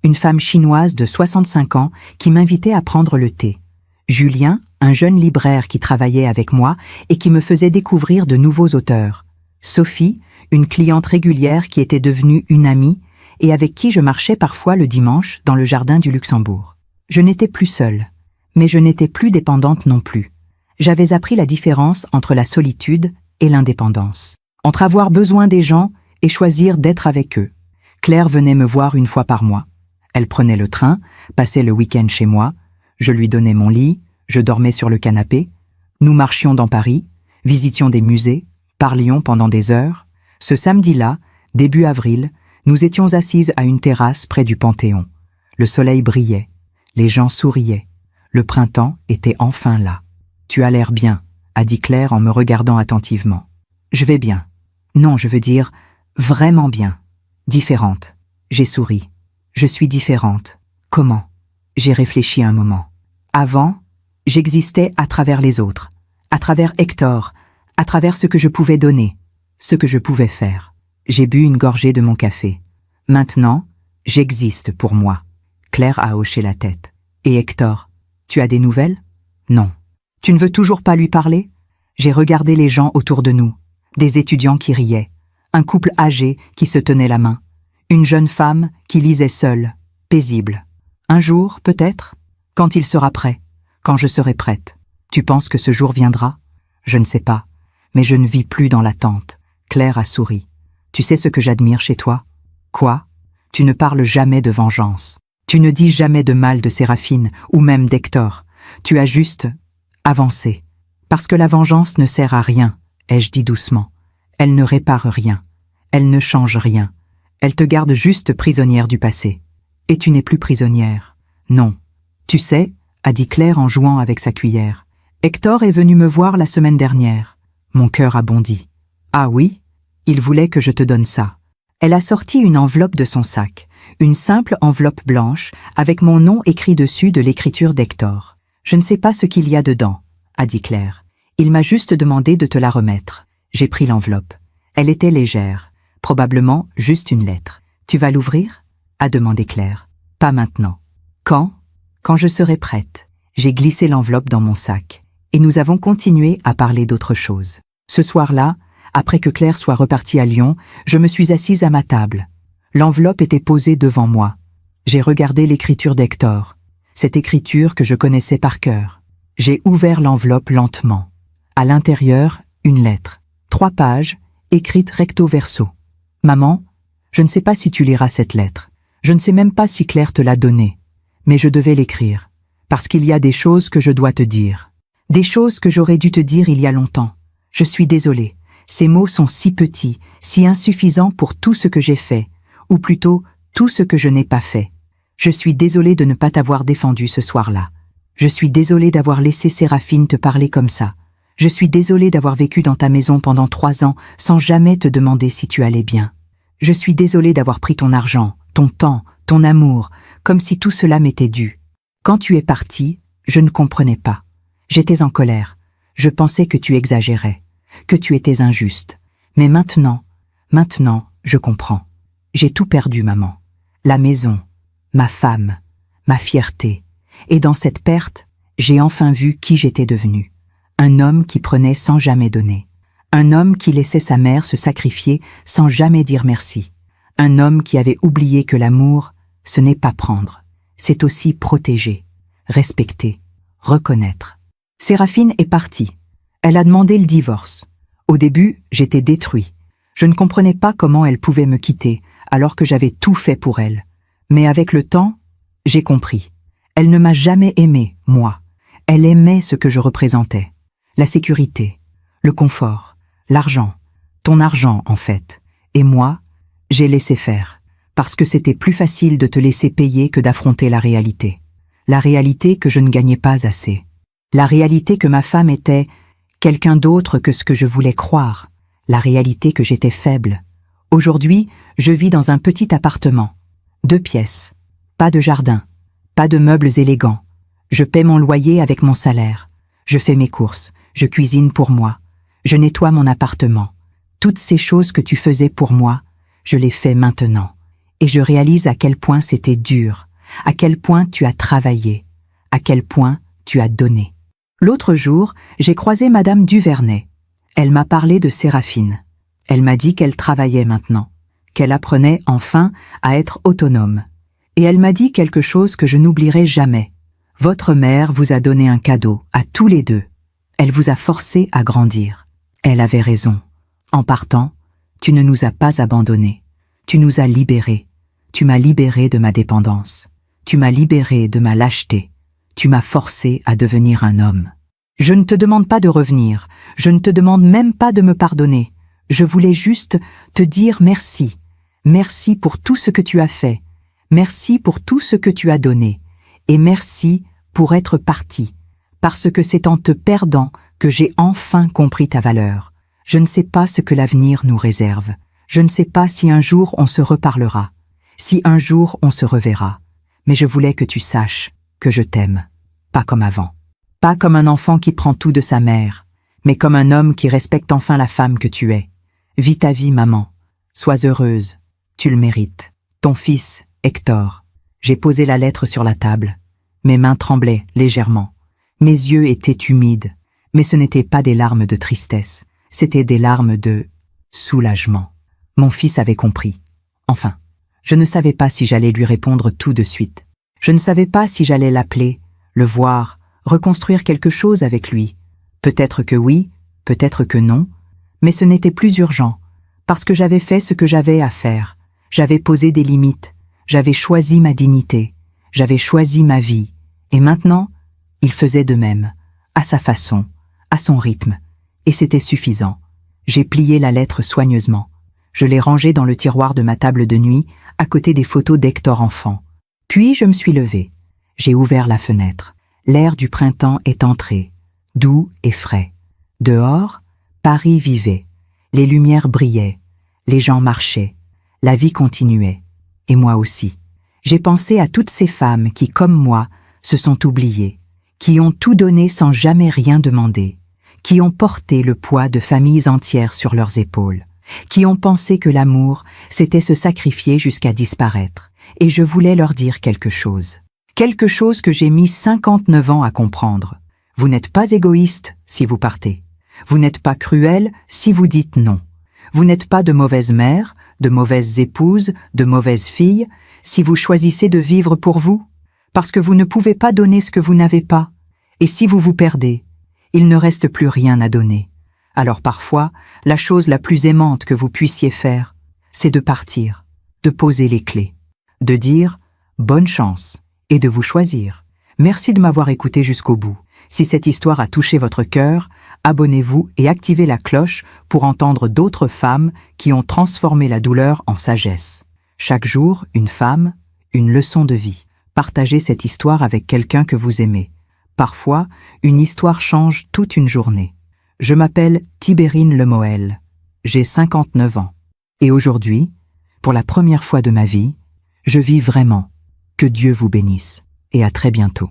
une femme chinoise de 65 ans qui m'invitait à prendre le thé. Julien, un jeune libraire qui travaillait avec moi et qui me faisait découvrir de nouveaux auteurs. Sophie, une cliente régulière qui était devenue une amie et avec qui je marchais parfois le dimanche dans le jardin du Luxembourg. Je n'étais plus seule, mais je n'étais plus dépendante non plus. J'avais appris la différence entre la solitude et l'indépendance, entre avoir besoin des gens et choisir d'être avec eux. Claire venait me voir une fois par mois. Elle prenait le train, passait le week-end chez moi, je lui donnais mon lit, je dormais sur le canapé. Nous marchions dans Paris, visitions des musées, parlions pendant des heures. Ce samedi-là, début avril, nous étions assises à une terrasse près du Panthéon. Le soleil brillait, les gens souriaient. Le printemps était enfin là. « Tu as l'air bien », a dit Claire en me regardant attentivement. « Je vais bien. Non, je veux dire, vraiment bien. Différente. » J'ai souri. « Je suis différente. Comment ?» J'ai réfléchi un moment. Avant, j'existais à travers les autres, à travers Hector, à travers ce que je pouvais donner, ce que je pouvais faire. J'ai bu une gorgée de mon café. Maintenant, j'existe pour moi. Claire a hoché la tête. Et Hector, tu as des nouvelles? Non. Tu ne veux toujours pas lui parler? J'ai regardé les gens autour de nous, des étudiants qui riaient, un couple âgé qui se tenait la main, une jeune femme qui lisait seule, paisible. Un jour, peut-être, quand il sera prêt, quand je serai prête. Tu penses que ce jour viendra? Je ne sais pas, mais je ne vis plus dans l'attente. Claire a souri. Tu sais ce que j'admire chez toi? Quoi? Tu ne parles jamais de vengeance. Tu ne dis jamais de mal de Séraphine ou même d'Hector. Tu as juste avancé. Parce que la vengeance ne sert à rien, ai-je dit doucement. Elle ne répare rien. Elle ne change rien. Elle te garde juste prisonnière du passé. Et tu n'es plus prisonnière. Non. Tu sais, a dit Claire en jouant avec sa cuillère. Hector est venu me voir la semaine dernière. Mon cœur a bondi. Ah oui? Il voulait que je te donne ça. Elle a sorti une enveloppe de son sac, une simple enveloppe blanche avec mon nom écrit dessus de l'écriture d'Hector. Je ne sais pas ce qu'il y a dedans, a dit Claire. Il m'a juste demandé de te la remettre. J'ai pris l'enveloppe. Elle était légère, probablement juste une lettre. Tu vas l'ouvrir? A demandé Claire. Pas maintenant. Quand? Quand je serai prête. J'ai glissé l'enveloppe dans mon sac, et nous avons continué à parler d'autre chose. Ce soir-là, après que Claire soit repartie à Lyon, je me suis assise à ma table. L'enveloppe était posée devant moi. J'ai regardé l'écriture d'Hector, cette écriture que je connaissais par cœur. J'ai ouvert l'enveloppe lentement. À l'intérieur, une lettre, 3 pages, écrite recto verso. Maman, je ne sais pas si tu liras cette lettre. Je ne sais même pas si Claire te l'a donnée. Mais je devais l'écrire, parce qu'il y a des choses que je dois te dire. Des choses que j'aurais dû te dire il y a longtemps. Je suis désolée. Ces mots sont si petits, si insuffisants pour tout ce que j'ai fait, ou plutôt tout ce que je n'ai pas fait. Je suis désolée de ne pas t'avoir défendu ce soir-là. Je suis désolée d'avoir laissé Séraphine te parler comme ça. Je suis désolée d'avoir vécu dans ta maison pendant 3 ans sans jamais te demander si tu allais bien. Je suis désolée d'avoir pris ton argent, ton temps, ton amour, comme si tout cela m'était dû. Quand tu es parti, je ne comprenais pas. J'étais en colère. Je pensais que tu exagérais, que tu étais injuste. Mais maintenant, je comprends. J'ai tout perdu, maman. La maison, ma femme, ma fierté. Et dans cette perte, j'ai enfin vu qui j'étais devenu. Un homme qui prenait sans jamais donner. Un homme qui laissait sa mère se sacrifier sans jamais dire merci. Un homme qui avait oublié que l'amour, ce n'est pas prendre. C'est aussi protéger, respecter, reconnaître. Séraphine est partie. Elle a demandé le divorce. Au début, j'étais détruit. Je ne comprenais pas comment elle pouvait me quitter, alors que j'avais tout fait pour elle. Mais avec le temps, j'ai compris. Elle ne m'a jamais aimé, moi. Elle aimait ce que je représentais. La sécurité, le confort, l'argent, ton argent en fait. Et moi, j'ai laissé faire, parce que c'était plus facile de te laisser payer que d'affronter la réalité. La réalité que je ne gagnais pas assez. La réalité que ma femme était quelqu'un d'autre que ce que je voulais croire. La réalité que j'étais faible. Aujourd'hui, je vis dans un petit appartement. 2 pièces. Pas de jardin. Pas de meubles élégants. Je paie mon loyer avec mon salaire. Je fais mes courses. Je cuisine pour moi. Je nettoie mon appartement. Toutes ces choses que tu faisais pour moi, je les fais maintenant. Et je réalise à quel point c'était dur, à quel point tu as travaillé, à quel point tu as donné. L'autre jour, j'ai croisé Madame Duvernay. Elle m'a parlé de Séraphine. Elle m'a dit qu'elle travaillait maintenant, qu'elle apprenait enfin à être autonome. Et elle m'a dit quelque chose que je n'oublierai jamais. Votre mère vous a donné un cadeau, à tous les deux. Elle vous a forcé à grandir. Elle avait raison. En partant, tu ne nous as pas abandonnés. Tu nous as libérés. Tu m'as libéré de ma dépendance. Tu m'as libéré de ma lâcheté. Tu m'as forcé à devenir un homme. Je ne te demande pas de revenir. Je ne te demande même pas de me pardonner. Je voulais juste te dire merci. Merci pour tout ce que tu as fait. Merci pour tout ce que tu as donné. Et merci pour être parti. Parce que c'est en te perdant que j'ai enfin compris ta valeur. Je ne sais pas ce que l'avenir nous réserve. Je ne sais pas si un jour on se reparlera, si un jour on se reverra. Mais je voulais que tu saches que je t'aime, pas comme avant. Pas comme un enfant qui prend tout de sa mère, mais comme un homme qui respecte enfin la femme que tu es. Vis ta vie, maman. Sois heureuse. Tu le mérites. Ton fils, Hector. J'ai posé la lettre sur la table. Mes mains tremblaient légèrement. Mes yeux étaient humides, mais ce n'étaient pas des larmes de tristesse, c'étaient des larmes de soulagement. Mon fils avait compris. Enfin, je ne savais pas si j'allais lui répondre tout de suite. Je ne savais pas si j'allais l'appeler, le voir, reconstruire quelque chose avec lui. Peut-être que oui, peut-être que non, mais ce n'était plus urgent, parce que j'avais fait ce que j'avais à faire. J'avais posé des limites, j'avais choisi ma dignité, j'avais choisi ma vie, et maintenant, il faisait de même, à sa façon, à son rythme, et c'était suffisant. J'ai plié la lettre soigneusement. Je l'ai rangée dans le tiroir de ma table de nuit, à côté des photos d'Hector enfant. Puis je me suis levée. J'ai ouvert la fenêtre. L'air du printemps est entré, doux et frais. Dehors, Paris vivait. Les lumières brillaient. Les gens marchaient. La vie continuait. Et moi aussi. J'ai pensé à toutes ces femmes qui, comme moi, se sont oubliées, qui ont tout donné sans jamais rien demander, qui ont porté le poids de familles entières sur leurs épaules, qui ont pensé que l'amour, c'était se sacrifier jusqu'à disparaître. Et je voulais leur dire quelque chose que j'ai mis 59 ans à comprendre. Vous n'êtes pas égoïste si vous partez. Vous n'êtes pas cruel si vous dites non. Vous n'êtes pas de mauvaise mère, de mauvaise épouse, de mauvaise fille, si vous choisissez de vivre pour vous, parce que vous ne pouvez pas donner ce que vous n'avez pas. Et si vous vous perdez, il ne reste plus rien à donner. Alors parfois, la chose la plus aimante que vous puissiez faire, c'est de partir, de poser les clés, de dire « bonne chance » et de vous choisir. Merci de m'avoir écouté jusqu'au bout. Si cette histoire a touché votre cœur, abonnez-vous et activez la cloche pour entendre d'autres femmes qui ont transformé la douleur en sagesse. Chaque jour, une femme, une leçon de vie. Partagez cette histoire avec quelqu'un que vous aimez. Parfois, une histoire change toute une journée. Je m'appelle Tibérine Lemoel. J'ai 59 ans. Et aujourd'hui, pour la première fois de ma vie, je vis vraiment. Que Dieu vous bénisse. Et à très bientôt.